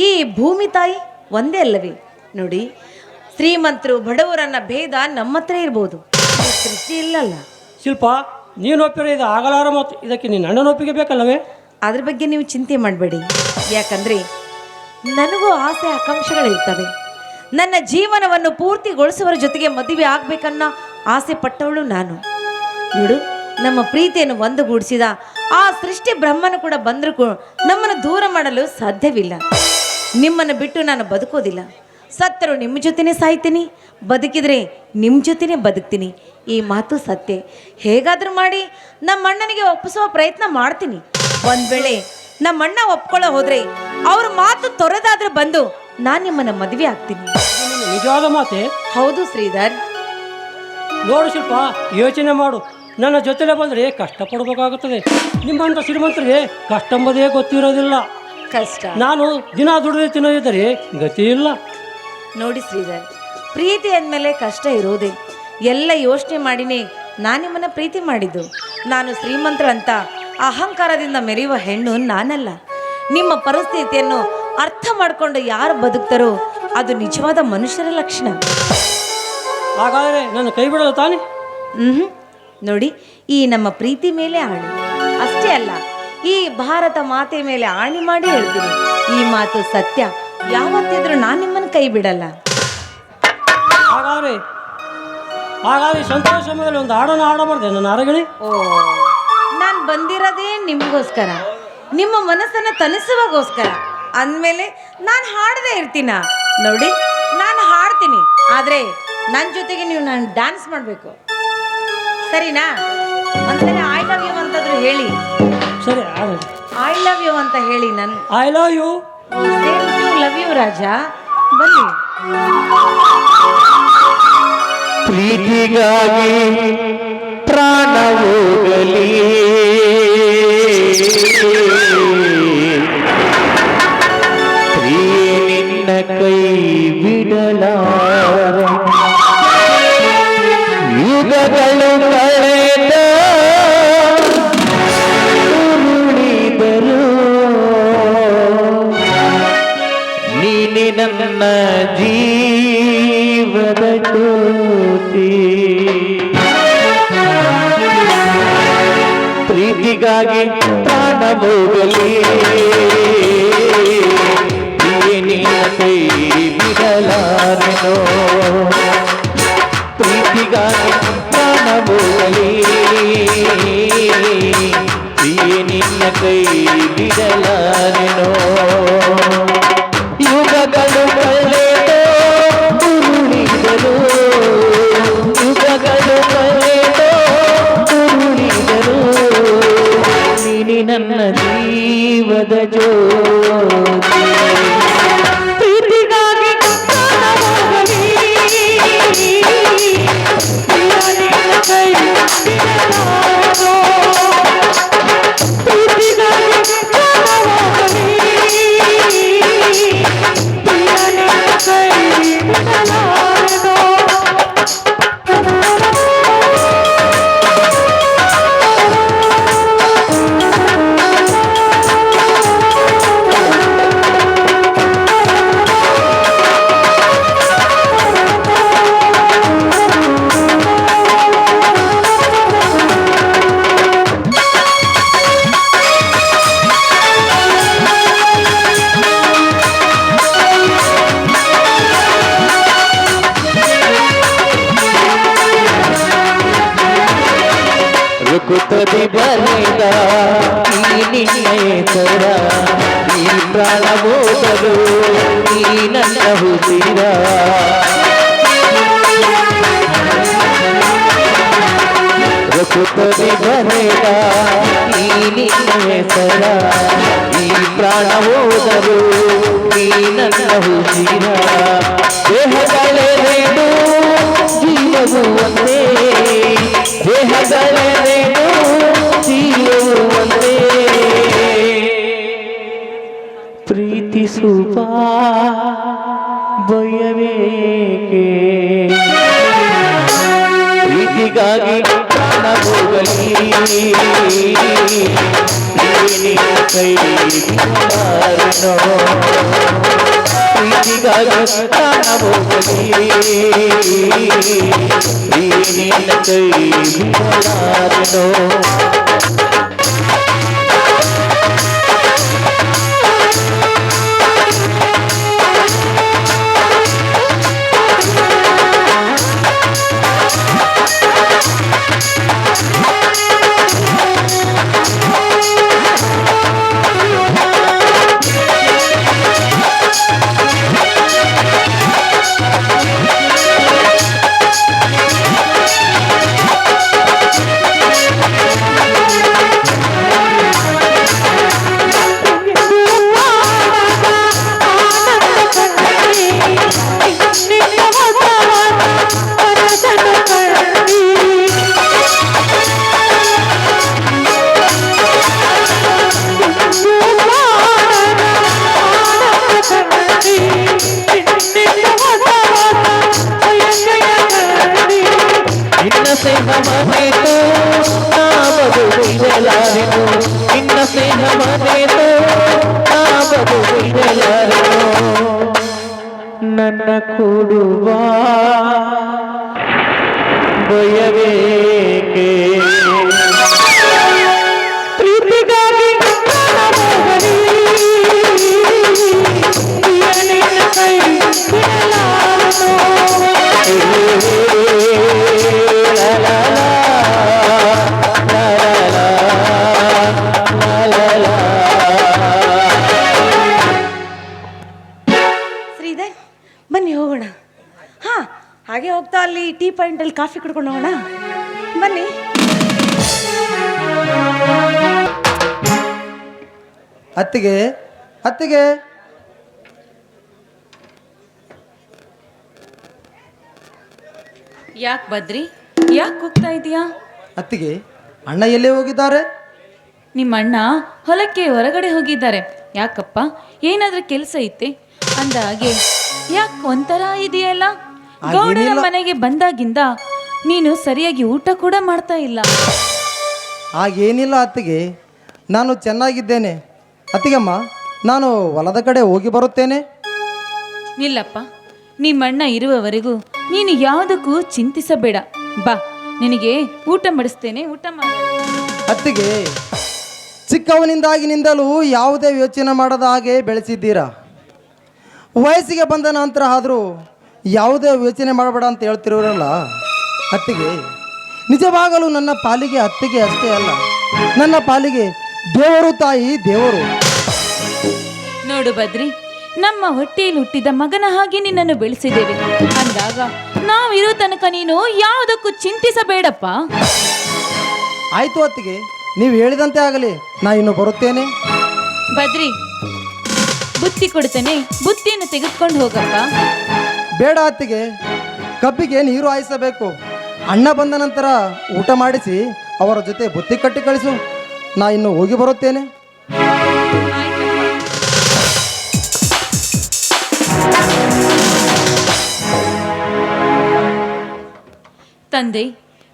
ಈ ಭೂಮಿ ತಾಯಿ ಒಂದೇ ಅಲ್ಲವೇ? ನೋಡಿ, ಶ್ರೀಮಂತರು ಬಡವರನ್ನ ಭೇದ ನಮ್ಮ ಹತ್ರ ಇರ್ಬೋದು, ಈ ಸೃಷ್ಟಿ ಇಲ್ಲಲ್ಲ. ಶಿಲ್ಪ, ನೀನು ಒಪ್ಪಿರೋ ಇದು ಆಗಲಾರ ಮಾತು. ಇದಕ್ಕೆ ನೀನು ಅಣ್ಣನ ಒಪ್ಪಿಗೆ ಬೇಕಲ್ಲವೇ? ಅದ್ರ ಬಗ್ಗೆ ನೀವು ಚಿಂತೆ ಮಾಡಬೇಡಿ. ಯಾಕಂದರೆ ನನಗೂ ಆಸೆ ಆಕಾಂಕ್ಷೆಗಳಿರ್ತವೆ. ನನ್ನ ಜೀವನವನ್ನು ಪೂರ್ತಿಗೊಳಿಸುವರ ಜೊತೆಗೆ ಮದುವೆ ಆಗಬೇಕನ್ನೋ ಆಸೆ ಪಟ್ಟವಳು ನಾನು. ನೋಡು, ನಮ್ಮ ಪ್ರೀತಿಯನ್ನು ಒಂದುಗೂಡಿಸಿದ ಆ ಸೃಷ್ಟಿ ಬ್ರಹ್ಮನು ಕೂಡ ಬಂದರೂ ನಮ್ಮನ್ನು ದೂರ ಮಾಡಲು ಸಾಧ್ಯವಿಲ್ಲ. ನಿಮ್ಮನ್ನು ಬಿಟ್ಟು ನಾನು ಬದುಕೋದಿಲ್ಲ. ಸತ್ತರೂ ನಿಮ್ಮ ಜೊತೆನೇ ಸಾಯ್ತೀನಿ, ಬದುಕಿದರೆ ನಿಮ್ಮ ಜೊತೆನೇ ಬದುಕ್ತೀನಿ. ಈ ಮಾತು ಸತ್ಯ. ಹೇಗಾದರೂ ಮಾಡಿ ನಮ್ಮ ಅಣ್ಣನಿಗೆ ಒಪ್ಪಿಸುವ ಪ್ರಯತ್ನ ಮಾಡ್ತೀನಿ. ಒಂದು ವೇಳೆ ನಮ್ಮ ಅಣ್ಣ ಒಪ್ಕೊಳ್ಳೋ ಹೋದರೆ ಅವ್ರ ಮಾತು ತೊರೆದಾದ್ರೂ ಬಂದು ನಾನು ನಿಮ್ಮನ್ನು ಮದುವೆ ಆಗ್ತೀನಿ. ನಿಜವಾದ ಮಾತೆ? ಹೌದು ಶ್ರೀಧರ್. ನೋಡು ಶಿಲ್ಪ, ಯೋಚನೆ ಮಾಡು. ನನ್ನ ಜೊತೆಲೆ ಬಂದರೆ ಕಷ್ಟಪಡಬೇಕಾಗುತ್ತದೆ. ನಿಮ್ಮಂಥ ಶ್ರೀಮಂತರಿಗೆ ಕಷ್ಟ ಎಂಬುದೇ ಗೊತ್ತಿರೋದಿಲ್ಲ. ಕಷ್ಟ ನಾನು ದಿನ ದುಡಿದು ತಿನ್ನೋದಿದ್ದರೆ ಗತಿ ಇಲ್ಲ. ನೋಡಿ ಶ್ರೀಧರ್, ಪ್ರೀತಿ ಅಂದಮೇಲೆ ಕಷ್ಟ ಇರೋದೇ. ಎಲ್ಲ ಯೋಚನೆ ಮಾಡಿನೇ ನಾನು ನಿಮ್ಮನ್ನು ಪ್ರೀತಿ ಮಾಡಿದ್ದು. ನಾನು ಶ್ರೀಮಂತರಂತ ಅಹಂಕಾರದಿಂದ ಮೆರೆಯುವ ಹೆಣ್ಣು ನಾನಲ್ಲ. ನಿಮ್ಮ ಪರಿಸ್ಥಿತಿಯನ್ನು ಅರ್ಥ ಮಾಡಿಕೊಂಡು ಯಾರು ಬದುಕ್ತಾರೋ ಅದು ನಿಜವಾದ ಮನುಷ್ಯರ ಲಕ್ಷಣ. ಹಾಗಾದರೆ ನನ್ನ ಕೈ ಬಿಡಲ್ಲ ತಾನೆ? ನೋಡಿ, ಈ ನಮ್ಮ ಪ್ರೀತಿ ಮೇಲೆ ಆಣಿ. ಅಷ್ಟೇ ಅಲ್ಲ, ಈ ಭಾರತ ಮಾತೆ ಮೇಲೆ ಆಣಿ ಮಾಡಿ ಹೇಳ್ತೀನಿ, ಈ ಮಾತು ಸತ್ಯ. ಯಾವತ್ತಿದ್ರೂ ನಾನು ನಿಮ್ಮನ್ನು ಕೈ ಬಿಡಲ್ಲ. ಹಾಗಾದರೆ ಸಂತೋಷ ಸಮಯದಲ್ಲಿ ಒಂದು ಹಾಡನ್ನು ಹಾಡಬಾರ್ದೆ ನನ್ನ ಅರಗಳಿ? ಓ, ನಾನು ಬಂದಿರೋದೇ ನಿಮಗೋಸ್ಕರ, ನಿಮ್ಮ ಮನಸ್ಸನ್ನು ತಣಿಸುವಾಗೋಸ್ಕರ. ಅಂದಮೇಲೆ ನಾನು ಹಾಡದೇ ಇರ್ತೀನ? ನೋಡಿ, ನಾನು ಹಾಡ್ತೀನಿ, ಆದರೆ ನನ್ನ ಜೊತೆಗೆ ನೀವು ನಾನು ಡ್ಯಾನ್ಸ್ ಮಾಡಬೇಕು, ಸರಿನಾ? ಒಂದ್ಸರಿ ಐ ಲವ್ ಯು ಅಂತಾದ್ರು ಹೇಳಿ. ಸರಿ, ಐ ಲವ್ ಯು ಅಂತ ಹೇಳಿ. ನನ್ನ I love you. Love you Raja. ಬನ್ನಿ. ಪ್ರೀತಿಗಾಗಿ ಪ್ರಾಣ ಹೋಗಲಿ, ನಿನ್ನ ಕೈ ಬಿಡಲಾರ, ಯುಗಗಳು ಕಳೆದ ಉರುಳಿದರು, ನೀನೆ ನನ್ನ ಜೀವದ ಜ್ಯೋತಿ. ಪ್ರೀತಿಗಾಗಿ ಪ್ರಾಣ ಹೋಗಲಿ, ನಿನ್ನ ಕೈ ಬಿಡಲಾರೆನೋ. ಪ್ರೀತಿಗಾಗಿ ಪ್ರಾಣ ಹೋಗಲಿ, ನಿನ್ನ ಕೈ ಬಿಡಲಾರೆನೋ. ಯುಗಗಳು ಕಳೆದೋ ಉರುಳಿದರು, ಯುಗಗಳು ಕಳೆದೋ ಉರುಳಿದರು, ನೀನಿ ನನ್ನ ಜೀವದ ಜ್ಯೋತಿ. ಪ್ರೀತಿಗಾಗಿ ಪ್ರಾಣ ಹೋಗಲಿ, ನಿನ್ನ ಕೈ ಬಿಡಲಾರೆನೋ. ಪ್ರೀತಿಗಾಗಿ ಪ್ರಾಣ ಹೋಗಲಿ, ನಿನ್ನ ಕೈ ಬಿಡಲಾರೆನೋ. ರುಕುತದಿ ಬರೆದ ಈ ನಿನ್ನೆಸರ, ಈ ಪ್ರಾಣ ಹೋದರು ಈ ನನ್ನ ಉಸಿರ. ರುಕುತದಿ ಬರೆದ ಈ ನಿನ್ನೆಸರ, ಈ ಪ್ರಾಣ ಹೋದರು ಈ ನನ್ನ ಉಸಿರ. ದೇಹಗಳೆರಡು ಜೀವವು ಒಂದೇ, ದೇಹಗಳೆರಡು ಜೀವವು ಒಂದೇ. ಪ್ರೀತಿಸುವ ಭಯವೇಕೆ, ಪ್ರೀತಿಗಾಗಿ ಪ್ರಾಣ ಹೋಗಲಿ, ನಿನ್ನ ಕೈ ಬಿಡಲಾರೆನೋ. ಪ್ರೀತಿಗಾಗಿ ಪ್ರಾಣ ಹೋಗಲಿ, ನಿನ್ನ ಕೈ ಬಿಡಲಾರೆನೋ. ಸ್ನೇಹವನೇತು ನಾ ಬದುಕಿರಲಾರೆನು, ನಿನ್ನ ಸ್ನೇಹವನೇತು ನಾ ಬದುಕಿರಲಾರೆನು. ನನ್ನ ಕೊಡುವ ಭಯವೇಕೆ, ಪ್ರೀತಿಗಾಗಿ ಪ್ರಾಣವೋಗಲಿ, ನಿನ್ನ ಕೈ ಬಿಡಲಾರೆನು. ಶ್ರೀಧರ್ ಬನ್ನಿ ಹೋಗೋಣ. ಹಾ ಹಾಗೆ ಹೋಗ್ತಾ ಅಲ್ಲಿ ಟೀ ಪಾಯಿಂಟಲ್ಲಿ ಕಾಫಿ ಕುಡ್ಕೊಂಡು ಹೋಗೋಣ ಬನ್ನಿ. ಅತ್ತಿಗೆ ಅತ್ತಿಗೆ ಯಾಕೆ ಬದ್ರಿ, ಯಾಕೆ ಹೋಗ್ತಾ ಇದೀಯಾ? ಅತ್ತಿಗೆ ಅಣ್ಣ ಎಲ್ಲೇ ಹೋಗಿದ್ದಾರೆ? ನಿಮ್ಮ ಅಣ್ಣ ಹೊಲಕ್ಕೆ ಹೊರಗಡೆ ಹೋಗಿದ್ದಾರೆ. ಯಾಕಪ್ಪ, ಏನಾದ್ರೂ ಕೆಲಸ ಐತೆ? ಅಂದಾಗೆ ಯಾಕೆ ಒಂಥರ ಇದೆಯಲ್ಲ? ಗೌಡನ ಮನೆಗೆ ಬಂದಾಗಿಂದ ನೀನು ಸರಿಯಾಗಿ ಊಟ ಕೂಡ ಮಾಡ್ತಾ ಇಲ್ಲ. ಹಾಗೇನಿಲ್ಲ ಅತ್ತಿಗೆ, ನಾನು ಚೆನ್ನಾಗಿದ್ದೇನೆ. ಅತ್ತಿಗೆಮ್ಮ, ನಾನು ಹೊಲದ ಕಡೆ ಹೋಗಿ ಬರುತ್ತೇನೆ. ನಿಲ್ಲಪ್ಪ, ನಿಮ್ಮಣ್ಣ ಇರುವವರೆಗೂ ನೀನು ಯಾವುದಕ್ಕೂ ಚಿಂತಿಸಬೇಡ. ಬಾ, ನಿನಗೆ ಊಟ ಮಾಡಿಸ್ತೇನೆ, ಊಟ ಮಾಡ. ಅತ್ತಿಗೆ, ಚಿಕ್ಕವನಿಂದಾಗಿನಿಂದಲೂ ಯಾವುದೇ ಯೋಚನೆ ಮಾಡದ ಹಾಗೆ ಬೆಳೆಸಿದ್ದೀರಾ. ವಯಸ್ಸಿಗೆ ಬಂದ ನಂತರ ಆದರೂ ಯಾವುದೇ ಯೋಚನೆ ಮಾಡಬೇಡ ಅಂತ ಹೇಳ್ತಿರೋರಲ್ಲ ಅತ್ತಿಗೆ. ನಿಜವಾಗಲೂ ನನ್ನ ಪಾಲಿಗೆ ಅತ್ತಿಗೆ ಅಷ್ಟೇ ಅಲ್ಲ, ನನ್ನ ಪಾಲಿಗೆ ದೇವರು ತಾಯಿ, ದೇವರು. ನೋಡು ಬದ್ರಿ, ನಮ್ಮ ಹೊಟ್ಟೆಯಲ್ಲಿ ಹುಟ್ಟಿದ ಮಗನ ಹಾಗೆ ನಿನ್ನನ್ನು ಬೆಳೆಸಿದ್ದೇವೆ ಅಂದಾಗ ನಾವಿರೋ ತನಕ ನೀನು ಯಾವುದಕ್ಕೂ ಚಿಂತಿಸಬೇಡಪ್ಪ. ಆಯ್ತು ಅತ್ತಿಗೆ, ನೀವು ಹೇಳಿದಂತೆ ಆಗಲಿ, ನಾ ಇನ್ನು ಬರುತ್ತೇನೆ. ಬದ್ರಿ, ಬುತ್ತಿ ಕೊಡ್ತೇನೆ, ಬುತ್ತಿಯನ್ನು ತೆಗೆದುಕೊಂಡು ಹೋಗಪ್ಪ. ಬೇಡ ಅತ್ತಿಗೆ, ಕಬ್ಬಿಗೆ ನೀರು ಹಾಯಿಸಬೇಕು. ಅಣ್ಣ ಬಂದ ನಂತರ ಊಟ ಮಾಡಿಸಿ ಅವರ ಜೊತೆ ಬುತ್ತಿ ಕಟ್ಟಿ ಕಳಿಸು. ನಾ ಇನ್ನು ಹೋಗಿ ಬರುತ್ತೇನೆ. ತಂದೆ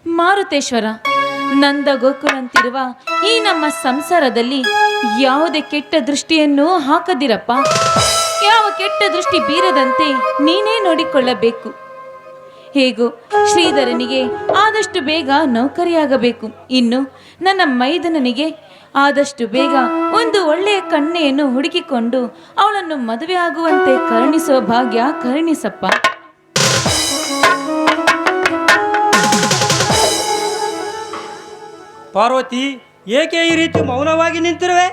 ಮಾರುತೇಶ್ವರ, ನಂದ ಗೋಕುಲಂತಿರುವ ಈ ನಮ್ಮ ಸಂಸಾರದಲ್ಲಿ ಯಾವುದೇ ಕೆಟ್ಟ ದೃಷ್ಟಿಯನ್ನು ಹಾಕದಿರಪ್ಪ. ಯಾವ ಕೆಟ್ಟ ದೃಷ್ಟಿ ಬೀರದಂತೆ ನೀನೇ ನೋಡಿಕೊಳ್ಳಬೇಕು. ಹೇಗೂ ಶ್ರೀಧರನಿಗೆ ಆದಷ್ಟು ಬೇಗ ನೌಕರಿಯಾಗಬೇಕು. ಇನ್ನು ನನ್ನ ಮೈದನನಿಗೆ ಆದಷ್ಟು ಬೇಗ ಒಂದು ಒಳ್ಳೆಯ ಕನ್ಯೆಯನ್ನು ಹುಡುಕಿಕೊಂಡು ಅವಳನ್ನು ಮದುವೆ ಆಗುವಂತೆ ಕರುಣಿಸುವ ಭಾಗ್ಯ ಕರುಣಿಸಪ್ಪ. ಪಾರ್ವತಿ, ಏಕೆ ಈ ರೀತಿ ಮೌನವಾಗಿ ನಿಂತಿರುವೆ?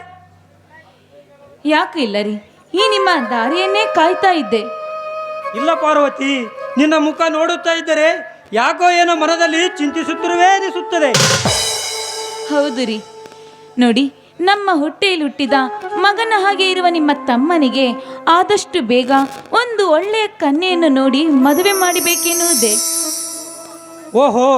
ಯಾಕೆ ಇಲ್ಲ ರೀ, ಈ ನಿಮ್ಮ ದಾರಿಯನ್ನೇ ಕಾಯ್ತಾ ಇದ್ದೆ. ಇಲ್ಲ ಪಾರ್ವತಿ, ನಿನ್ನ ಮುಖ ನೋಡುತ್ತಾ ಇದ್ದರೆ ಯಾಕೋ ಏನೋ ಮನದಲ್ಲಿ ಚಿಂತಿಸುತ್ತಿರುವೆ ಅನಿಸುತ್ತದೆ. ಹೌದು ರೀ, ನೋಡಿ, ನಮ್ಮ ಹೊಟ್ಟೆಯಲ್ಲಿ ಹುಟ್ಟಿದ ಮಗನ ಹಾಗೆ ಇರುವ ನಿಮ್ಮ ತಮ್ಮನಿಗೆ ಆದಷ್ಟು ಬೇಗ ಒಂದು ಒಳ್ಳೆಯ ಕನ್ಯೆಯನ್ನು ನೋಡಿ ಮದುವೆ ಮಾಡಬೇಕೆನ್ನುವುದೇ. ಓಹೋ,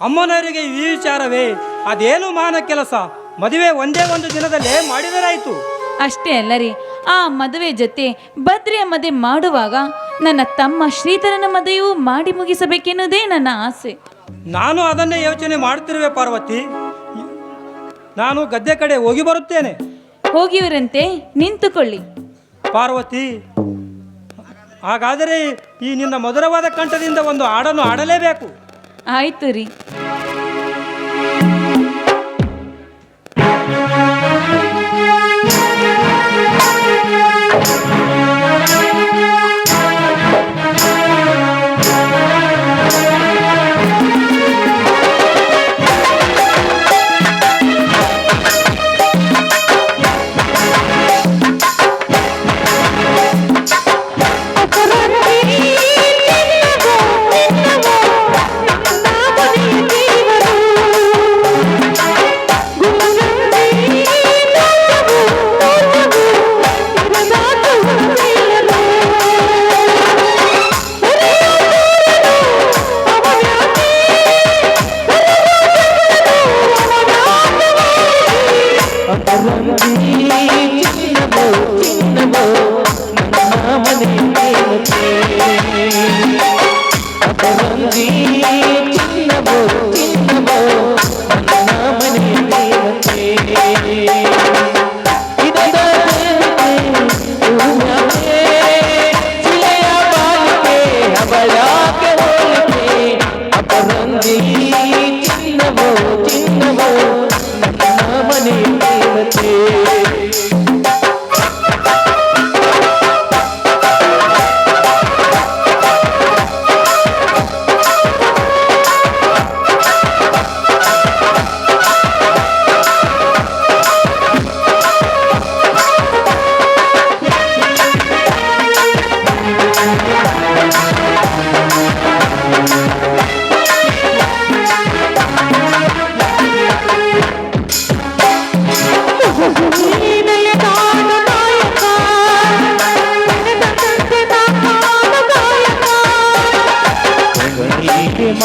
ಅಮ್ಮನವರಿಗೆ ಈ ವಿಚಾರವೇ? ಅದೇನು ಮಾನ ಕೆಲಸ, ಮದುವೆ ಒಂದೇ ಒಂದು ದಿನದಲ್ಲೇ ಮಾಡಿದರಾಯಿತು. ಅಷ್ಟೇ ಅಲ್ಲ ರೀ, ಆ ಮದುವೆ ಜೊತೆ ಬದ್ರಿಯ ಮದುವೆ ಮಾಡುವಾಗ ನನ್ನ ತಮ್ಮ ಶ್ರೀಧರನ ಮದುವೆಯೂ ಮಾಡಿ ಮುಗಿಸಬೇಕೆನ್ನುವುದೇ ನನ್ನ ಆಸೆ. ನಾನು ಅದನ್ನೇ ಯೋಚನೆ ಮಾಡ್ತಿರುವೆ ಪಾರ್ವತಿ. ನಾನು ಗದ್ದೆ ಕಡೆ ಹೋಗಿ ಬರುತ್ತೇನೆ. ಹೋಗಿವರಂತೆ, ನಿಂತುಕೊಳ್ಳಿ. ಪಾರ್ವತಿ, ಹಾಗಾದರೆ ಈ ನಿನ್ನ ಮಧುರವಾದ ಕಂಠದಿಂದ ಒಂದು ಹಾಡನ್ನು ಹಾಡಲೇಬೇಕು. ಆಯ್ತು ರೀ.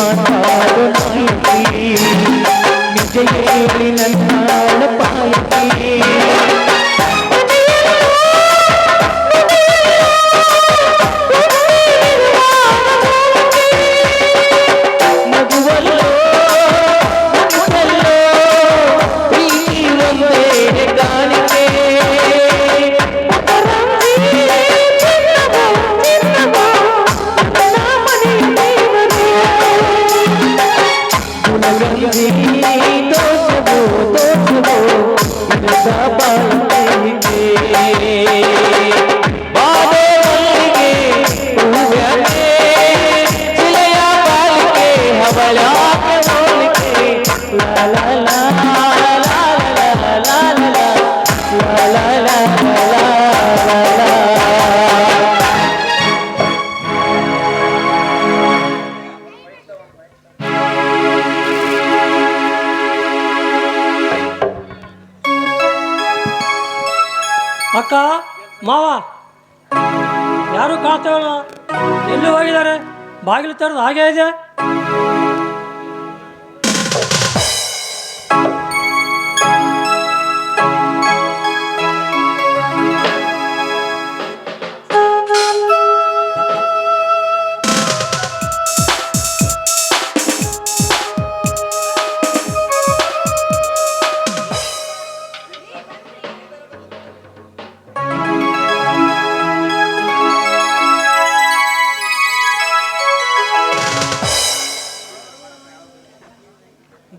ಮಾತಾಡು ನಾಯಕಿ ನಿಜ ಹೇಳಿ ನನ್ನ ಪಾಯಕಿ ಮಗುವಲ್ಲೋ ಮಗುವಲ್ಲೋ ಪ್ರೀತಿ ಒಂದೇ ಕಾಣಿಕೆ ಅಕ್ಕ ಮಾವ ಯಾರು ಕಾಣ್ತಾವಲ್ಲ ಎಲ್ಲಿ ಹೋಗಿದ್ದಾರೆ ಬಾಗಿಲು ತೆರೆದು ಹಾಗೆ ಇದೆ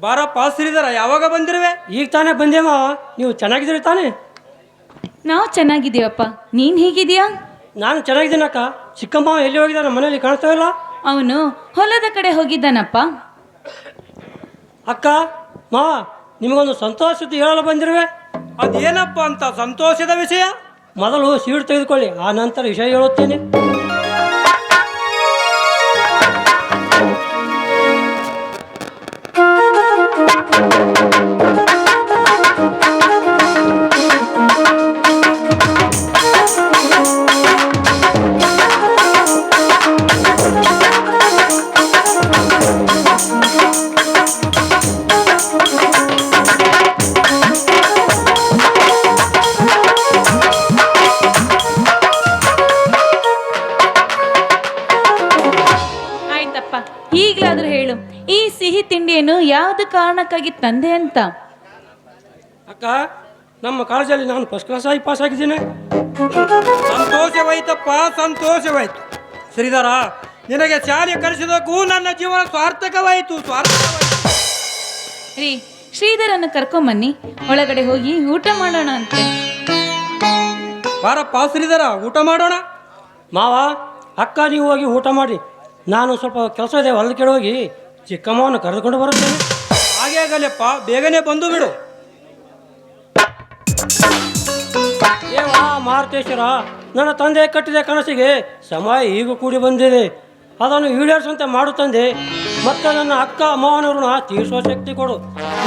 ಬಾರಪ್ಪ ಶ್ರೀಧರ, ಯಾವಾಗ ಬಂದಿರುವೆ? ಈಗ ತಾನೇ ಬಂದೆ ಮಾವ. ನೀವು ಚೆನ್ನಾಗಿದ್ದೀರಿ ತಾನೇ? ನಾವು ಚೆನ್ನಾಗಿದ್ದೀವಪ್ಪ, ನೀನ್ ಹೇಗಿದೀಯಾ? ನಾನು ಚೆನ್ನಾಗಿದ್ದೀನಕ್ಕ. ಚಿಕ್ಕಮ್ಮ ಎಲ್ಲಿ ಹೋಗಿದ್ದಾರೆ? ಮನೇಲಿ ಕಾಣಿಸ್ತಾ ಇಲ್ಲ. ಅವನು ಹೊಲದ ಕಡೆ ಹೋಗಿದ್ದಾನಪ್ಪ. ಅಕ್ಕ ಮಾವ, ನಿಮಗೊಂದು ಸಂತೋಷ ಸುದ್ದಿ ಹೇಳಲು ಬಂದಿರುವೆ. ಅದೇನಪ್ಪ ಅಂತ ಸಂತೋಷದ ವಿಷಯ? ಮೊದಲು ಸ್ವೀಟ್ ತೆಗೆದುಕೊಳ್ಳಿ, ಆ ನಂತರ ವಿಷಯ ಹೇಳುತ್ತೇನೆ. ಆಯ್ತಪ್ಪ, ಈಗಲಾದ್ರೂ ಹೇಳು, ಈ ಸಿಹಿ ತಿಂಡಿಯನ್ನು ಯಾವ್ದು ಕಾರಣಕ್ಕಾಗಿ ತಂದೆ ಅಂತ. ಅಕ್ಕ, ನಮ್ಮ ಕಾಲೇಜಲ್ಲಿ ನಾನು ಫಸ್ಟ್ ಕ್ಲಾಸ್ ಆಗಿ ಪಾಸ್ ಆಗಿದ್ದೀನಿ. ಸಂತೋಷವಾಯ್ತಪ್ಪ, ಸಂತೋಷವಾಯ್ತು. ಶ್ರೀಧರ, ನಿನಗೆ ಶಾಲೆ ಕಲಿಸಿದಕ್ಕೂ ನನ್ನ ಜೀವನ ಸಾರ್ಥಕವಾಯಿತು. ರೀ, ಶ್ರೀಧರನ್ನು ಕರ್ಕೊಂಬನ್ನಿ, ಒಳಗಡೆ ಹೋಗಿ ಊಟ ಮಾಡೋಣ ಅಂತೆ. ಬಾರಪ್ಪ ಶ್ರೀಧರ, ಊಟ ಮಾಡೋಣ. ಮಾವ, ಅಕ್ಕ ನೀವು ಹೋಗಿ ಊಟ ಮಾಡಿ, ನಾನು ಸ್ವಲ್ಪ ಕೆಲಸ ಇದೆ ಹೊಲದ ಕಡೆ ಹೋಗಿ ಚಿಕ್ಕಮ್ಮವನ್ನು ಕರೆದುಕೊಂಡು ಬರುತ್ತೇನೆ. ಹಾಗೆ ಆಗಲ್ಲಪ್ಪ, ಬೇಗನೆ ಬಂದು ಬಿಡು. ಏವಾ ಮಾರುತೇಶ್ವರ, ನನ್ನ ತಂದೆ ಕಟ್ಟಿದ ಕನಸಿಗೆ ಸಮಯ ಈಗ ಕೂಡಿ ಬಂದಿದೆ. ಅದನ್ನು ಈಡೇರಿಸುವಂತೆ ಮಾಡುತ್ತಂದೆ. ಮತ್ತೆ ನನ್ನ ಅಕ್ಕ ಅಮ್ಮವನ ಋಣ ತೀರಿಸುವ ಶಕ್ತಿ ಕೊಡು.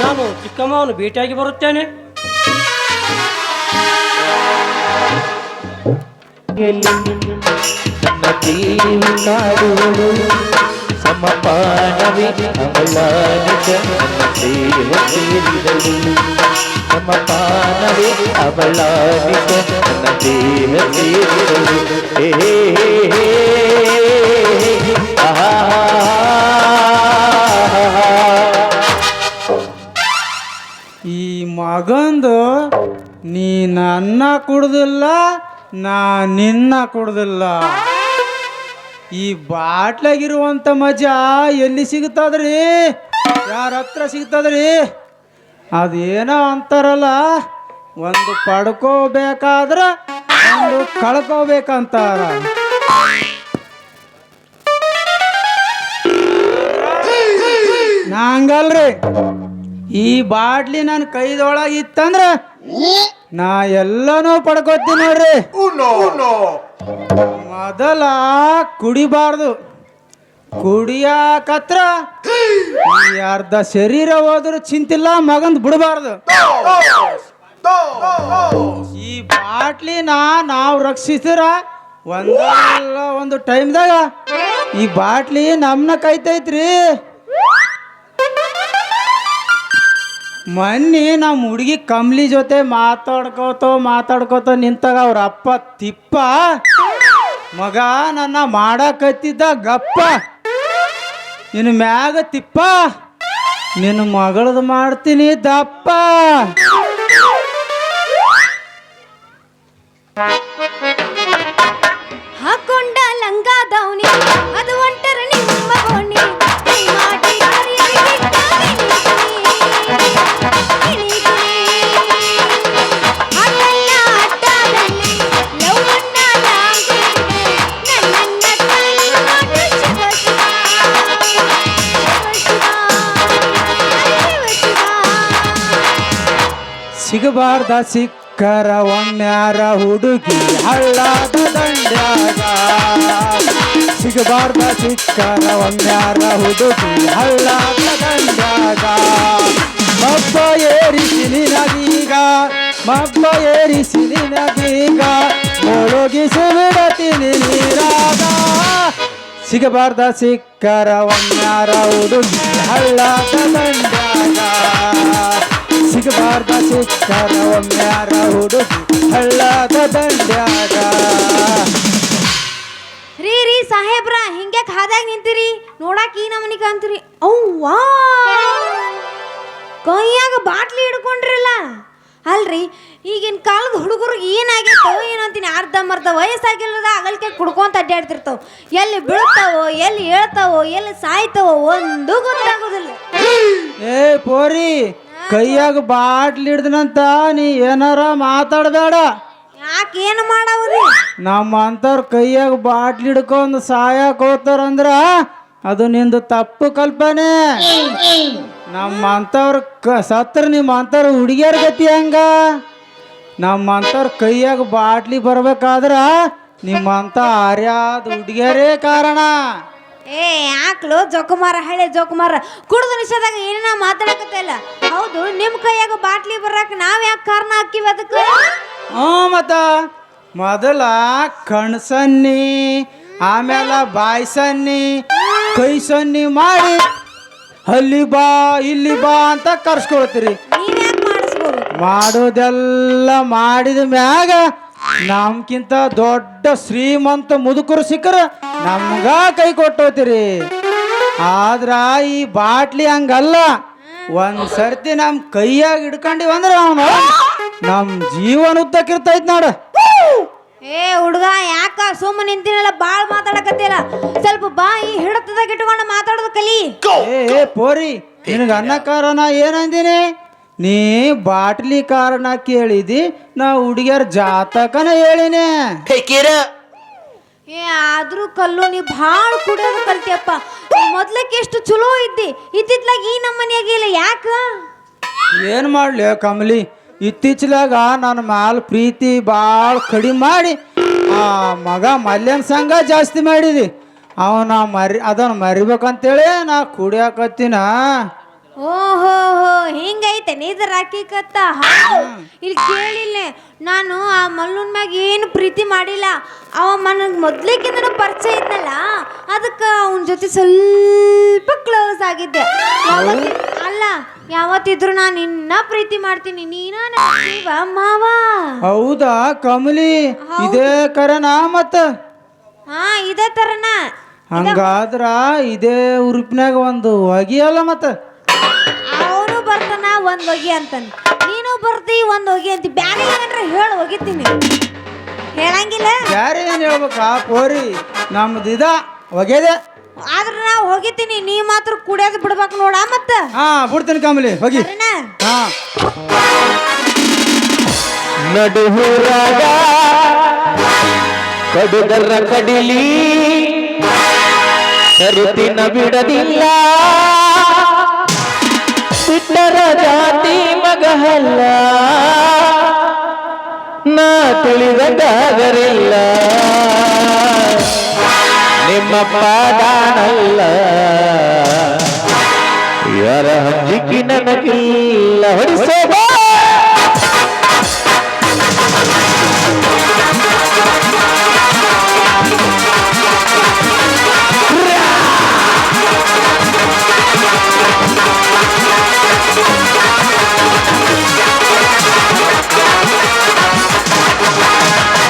ನಾನು ಚಿಕ್ಕಮ್ಮವನ್ನು ಭೇಟಿಯಾಗಿ ಬರುತ್ತೇನೆ. ಸಮಪಾನವೇ ಅವಳಾನಿಕ ದೇಹ ಸೇರಿದಳು. ಸಮಪಾನವೇ ಅವಳಾನಿಕ ನನ್ನ ದೇಹ ಸೇರಿದಳು. ಈ ಮಗಂದು ನೀ ನನ್ನ ಕುಡ್ದಿಲ್ಲ, ನಾ ನಿನ್ನ ಕುಡ್ದಿಲ್ಲ. ಈ ಬಾಟ್ಲಾಗಿರುವಂಥ ಮಜಾ ಎಲ್ಲಿ ಸಿಗ್ತದ್ರಿ? ಯಾರ ಹತ್ರ ಸಿಗ್ತದ್ರಿ? ಅದೇನೋ ಅಂತಾರಲ್ಲ, ಒಂದು ಪಡ್ಕೋಬೇಕಾದ್ರೆ ಒಂದು ಕಳ್ಕೋಬೇಕಂತಾರ. ನಂಗಲ್ರಿ, ಈ ಬಾಟ್ಲಿ ನನ್ನ ಕೈದೊಳಗೆ ಇತ್ತಂದ್ರೆ ನಾ ಎಲ್ಲನೂ ಪಡ್ಕೋತೀನಿ ನೋಡ್ರಿ. ಮೊದಲ ಕುಡಿಬಾರ್ದು, ಕುಡಿಯಾಕತ್ರ ಈ ಅರ್ಧ ಶರೀರ ಹೋದ್ರು ಚಿಂತಿಲ್ಲ, ಮಗಂದ್ ಬಿಡಬಾರ್ದು. ಈ ಬಾಟ್ಲಿನ ನಾವು ರಕ್ಷಿಸಿರ ಒಂದಲ್ಲ ಒಂದು ಟೈಮ್ದಾಗ ಈ ಬಾಟ್ಲಿ ನಮ್ನ ಕೈತೈತ್ರಿ. ಮೊನ್ನೆ ನಮ್ಮ ಹುಡುಗಿ ಕಮ್ಲಿ ಜೊತೆ ಮಾತಾಡ್ಕೋತ ನಿಂತಾಗ ಅವ್ರ ಅಪ್ಪ ತಿಪ್ಪ ಮಗ ನನ್ನ ಮಾಡಕತ್ತಿದ್ದ ಗಪ್ಪ, ನಿನ್ನ ಮ್ಯಾಗ ತಿಪ್ಪ ನಿನ್ನ ಮಗಳದು ಮಾಡ್ತೀನಿ ದಪ್ಪ. ಹಾಕೊಂಡ ಲಂಗಾದವನಿ ಅದು ಒಂಟರ ನಿಮ್ಮ ಗೋಣಿ ಕೈ ಮಾಡಿ ಕರಿಯಲಿ ಬಿಟ್ಟಾರೆ ಗಿಣಿ ಗಿಣಿ. ಆಟಲ್ಲ ಆಟದಲ್ಲಿ ಲವ್ವನ್ನ ಲಾಂಗಿ ನನ್ನನ್ನ ತಾಯಿ ಮಾಡು ಶಿವ ಶಿವ ಶಿವ ಶಿವ ಸಿಗಬಾರ್ದ ಸಿಕ್ಕರ ಒಮ್ಮ್ಯಾರ ಹುಡುಗಿ ಹಳ್ಳದ ದಂಡ್ಯಾಗ, ಸಿಗಬಾರ್ದ ಸಿಕ್ಕರ ಒಮ್ಮ್ಯಾರ ಹುಡುಗಿ ಹಳ್ಳದ ದಂಡ್ಯಾಗ. ಮಬ್ಬ ಏರಿಸಿ ನಿನಗೀಗ, ಮಬ್ಬ ಏರಿಸಿ ನಿನಗೀಗ, ಮುಳುಗಿಸಿ ಬಿಡತೀನಿ ನೀರಾಗ. ಸಿಗಬಾರ್ದ ಸಿಕ್ಕರ ಒಮ್ಮ್ಯಾರ ಹುಡುಗಿ ಹಳ್ಳದ ದಂಡ್ಯಾಗ, ಸಿಗಬಾರ್ದ ಸಿಕ್ಕರ ಒಮ್ಮ್ಯಾರ ಹುಡುಗಿ ಹಳ್ಳದ ದಂಡ್ಯಾಗ. ರೀ ಸಾಹೇಬ್ರ ಹಿಂಗೆ ಹಾದಾಗ ನಿಂತೀರಿ ನೋಡಾಕ ಈ ನಮನಿ ಕಾಂತೀರಿ. ಅವ್ವಾ ಕೈಯಾಗ ಬಾಟ್ಲಿ ಹಿಡ್ಕೊಂಡ್ರಲ್ಲ. ಅಲ್ರಿ ಈಗಿನ ಕಾಲದ ಹುಡುಗರಿಗೆ ಏನಾಗೈತೋ ಏನೋ ಅಂತೀನಿ, ಅರ್ಧಂಬರ್ಧ ವಯಸ್ಸಾಗಿಲ್ಲದ ಅಗಲ್ಕೆ ಕುಡ್ಕೊಂತ ಅಡ್ಡಾಡ್ತಿರ್ತಾವ. ಎಲ್ಲಿ ಬೀಳ್ತಾವೋ, ಎಲ್ಲಿ ಹೇಳ್ತಾವೋ, ಎಲ್ಲಿ ಸಾಯ್ತಾವೋ ಒಂದು ಗೊತ್ತಾಗೋದಿಲ್ಲ. ಏ ಪೋರಿ, ಕೈಯಾಗ ಬಾಟ್ಲಿ ಹಿಡ್ದನಂತ ನೀ ಏನಾರ ಮಾತಾಡಬೇಡ. ಯಾಕೆ ಏನು ಮಾಡವ್ರಿ? ನಮ್ಮ ಅಂಥವ್ರ ಕೈಯಾಗ ಬಾಟ್ಲಿ ಹಿಡ್ಕೊಂಡು ಸಾಯಕ್ ಹೋಗ್ತಾರಂದ್ರ ಅದು ನಿಂದು ತಪ್ಪು ಕಲ್ಪನೆ. ನಮ್ಮ ಅಂಥವ್ರ ಸತ್ರ ನಿಮ್ಮ ಅಂಥವ್ರ ಹುಡುಗಿಯರ ಗತಿ ಹಂಗ. ನಮ್ಮ ಅಂಥವ್ರ ಕೈಯಾಗ ಬಾಟ್ಲಿ ಬರ್ಬೇಕಾದ್ರ ನಿಮ್ಮಂಥ ಆರ್ಯಾದ ಹುಡುಗಿಯರೇ ಕಾರಣ. ಏ ಯಾಕ್ಲು ಜೋಕುಮಾರ ಹಳೆ ಜೋಕುಮಾರ ಕುಡ್ದು ನಿಷೇಧಾಗ ಏನೇನ ಮಾತಾಡಕತ್ತಿಲ್ಲ. ಹೌದು, ನಿಮ್ಮ ಕೈಯಾಗ ಬಾಟ್ಲಿ ಬರಾಕ ನಾವ್ ಯಾಕೆ ಕಾರಣ ಹಾಕಿವಿ ಅದಕ್ಕೆ? ಮತ್ತ ಮೊದಲ ಕಣ್ಸನ್ನಿ, ಆಮೇಲೆ ಬಾಯಿ ಸನ್ನಿ, ಕೈ ಸನ್ನಿ ಮಾಡಿ ಅಲ್ಲಿ ಬಾ ಇಲ್ಲಿ ಬಾ ಅಂತ ಕರ್ಸ್ಕೊಳ್ತೀರಿ. ನೀವ್ ಯಾಕೆ ಮಾಡಿಸ್ಬೋದು? ಮಾಡೋದೆಲ್ಲ ಮಾಡಿದ ಮ್ಯಾಗ ನಮ್ಕಿಂತ ದೊಡ್ಡ ಶ್ರೀಮಂತ ಮುದುಕರು ಸಿಕ್ಕರ ನಮ್ಗ ಕೈ ಕೊಟ್ಟೋತಿರಿ. ಆದ್ರ ಈ ಬಾಟ್ಲಿ ಹಂಗಲ್ಲ. ಒಂದ್ ಸರ್ತಿ ನಮ್ ಕೈಯಾಗ ಹಿಡ್ಕೊಂಡಿವಂದ್ರ ಅವನು ನಮ್ ಜೀವನ ಉದ್ದಕ್ಕಿರ್ತೈತ್ ನೋಡ. ಏ ಹುಡುಗ, ಯಾಕ ಸುಮ್ಮನೆ ನಿಂತಿನಲ್ಲ, ಬಾಳ್ ಮಾತಾಡಕತ್ತಿಲ್ಲ. ಸ್ವಲ್ಪ ಬಾಯಿ ಹಿಡತದಾಗ ಇಟ್ಕೊಂಡು ಮಾತಾಡೋದು ಕಲಿ. ಏ ಪೋರಿ, ನಿನಗ ಅನ್ನ ಕಾರಣ ಏನಂದಿನಿ? ನೀ ಬಾಟ್ಲಿ ಕಾರಣ ಕೇಳಿದಿ, ನಾ ಹುಡುಗಿಯರ ಜಾತಕನ ಹೇಳಿನಿ. ಏ ಆದ್ರೂ ಕಲ್ಲು ನೀ ಭಾಳ ಕುಡಿಯೋದು ಕಲ್ತಿಯಪ್ಪ. ಮೊದ್ಲಕ್ಕೆ ಎಷ್ಟು ಚಲೋ ಇದ್ದಿ, ಇತ್ತಿತ್ಲಾಗ ಈ ನಮ್ಮನೆಯಾಗ ಇಲ್ಲ. ಯಾಕ? ಏನು ಮಾಡ್ಲಿ ಕಮಲಿ, ಇತ್ತೀಚಲಾಗ ನನ್ನ ಮ್ಯಾಲ ಪ್ರೀತಿ ಭಾಳ ಕಡಿಮೆ ಮಾಡಿ ಆ ಮಗ ಮಲ್ಯನ ಸಂಘ ಜಾಸ್ತಿ ಮಾಡಿದಿ. ಅದನ್ನು ಮರಿಬೇಕಂತೇಳಿ ನಾ ಕುಡಿಯಾಕತ್ತೀನ. ಓಹೋ ಹಿಂಗೈತೆ ನೀದ ರಾಕಿ ಕತ್ತ. ಇಲ್ಲಿ ಕೇಳಿಲ್ಲ, ನಾನು ಆ ಮಲ್ಲುನ್ ಮ್ಯಾಗ ಏನು ಪ್ರೀತಿ ಮಾಡಿಲ್ಲ. ಅವ ನನಗೆ ಮೊದ್ಲೇಕಿಂದನೂ ಪರಿಚಯ ಇದ್ನಲ್ಲ, ಅದಕ್ಕೆ ಅವನ ಜೊತೆ ಸ್ವಲ್ಪ ಕ್ಲೋಸ್ ಆಗಿದ್ದೆ. ಅಲ್ಲ, ಯಾವತ್ತಿದ್ರು ನಾನು ನಿನ್ನ ಪ್ರೀತಿ ಮಾಡ್ತೀನಿ, ನೀನ ಮಾವ. ಹೌದಾ ಕಮಲಿ, ಇದೇ ಕರೆನಾ? ಮತ್ತ ಇದೇ ತರನ. ಹಂಗಾದ್ರ ಇದೇ ಉರುಪಿನಾಗ ಒಂದು ಒಗಿಯಲ್ಲ. ಮತ್ತ ಅವನು ಬರ್ತಾನ ಒಂದ್ ಒಗಿ ಅಂತಾನ, ನೀನು ಬರ್ತಿ ಒಂದ್ ಒಗಿ ಅಂತಿ. ಬ್ಯಾರೆ ಏನಂದ್ರೆ ಹೇಳು, ಒಗಿತೀನಿ. ಹೇಳಂಗಿಲ್ಲ. ಯಾರೇ ಏನ್ ಹೇಳ್ಬೇಕಾ ಪೋರಿ, ನಮ್ದಿದ ಒಗೆದೆ. ಆದ್ರೆ ನಾ ಹೋಗಿತೀನಿ, ನೀ ಮಾತ್ರ ಕುಡಿಯೋದು ಬಿಡ್ಬೇಕು ನೋಡ. ಮತ್ತ ಬಿಡ್ತೀನಿ ಕಮಲಿ, ಹೋಗಿ. ನಡುಹುರಾಗ ಕಡುಗರ ಕಡಿಲಿ ಸರುತಿನ ಬಿಡದಿಲ್ಲ, ಬಿಟ್ಟರ ಜಾತಿ ಮಗಹಲ್ಲ, ನಾ ತಿಳಿದಂಗಾಗರಿಲ್ಲ, ನಿಮ್ಮ ಪಾದಾನಲ್ಲ, ಯಾರ ಹಂಜಿಕಿ ನನಗಿಲ್ಲ. ಹೊಡಿಸೋದ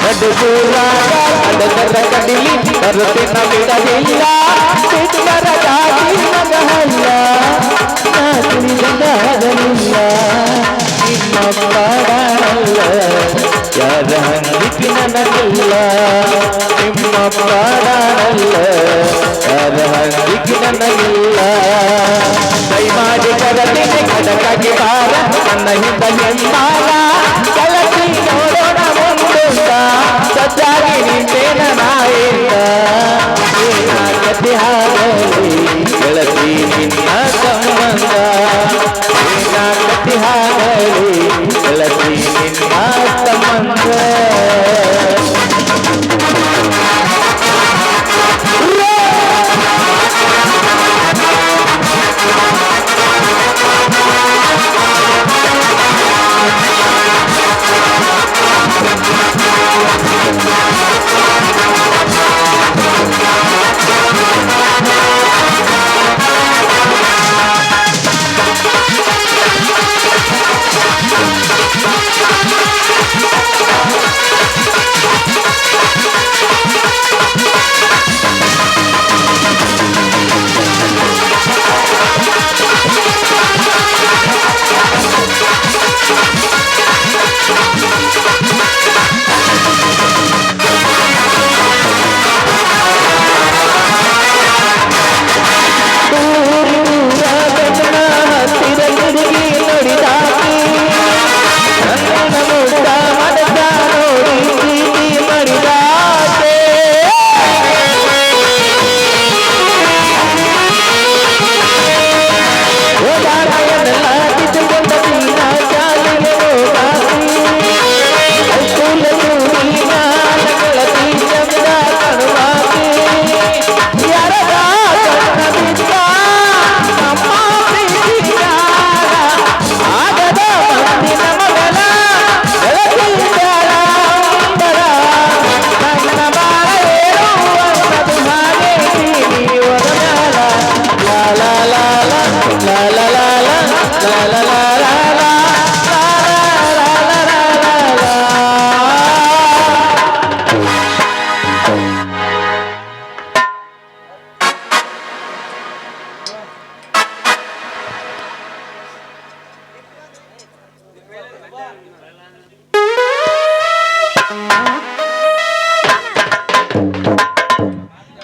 ನಡುಗೂರಾಗ ಅಡಗರ ಕಡಿಲಿ ಬರುತ್ತಿನ ಬಿಡಲಿಲ್ಲ ಬಿಟ್ಟರ ದಾಟಿ ಮಗಹಲ್ಲ ನಾ ತಿಳಿದದನಿಲ್ಲ ನಿಮ್ಮ ಪಾಡಲ್ಲ ಯಾರ ಹಂಗಿಕ್ಕೆ ನನಗಿಲ್ಲ ನಿಮ್ಮ ಪಾಡಲ್ಲ ಯಾರ ಹಂಗಿಕ್ಕೆ ನನಗಿಲ್ಲ ದಯಮಾಡಿ ಕರಲಿಗೆ ಕಡಕಾಗಿ ಬಾರ ನನ್ನ ಹಿಂದ ಹೆಮ್ಮಾರ ಕಲಸಿ ನೋಡೋಣ ಮುಂದುಂಟ ಸಜ್ಜಾಗಿ ನಿಂತೇನ ನಾಯಿಂದ ಏನಾಗತಿ ಹಾಗಲಿ ಗೆಳತಿ ನಿನ್ನ ಸಂಬಂಧ ಏನಾಗತಿ ಹಾಗಲಿ ಗೆಳತಿ ನಿನ್ನ ಸಂಬಂಧ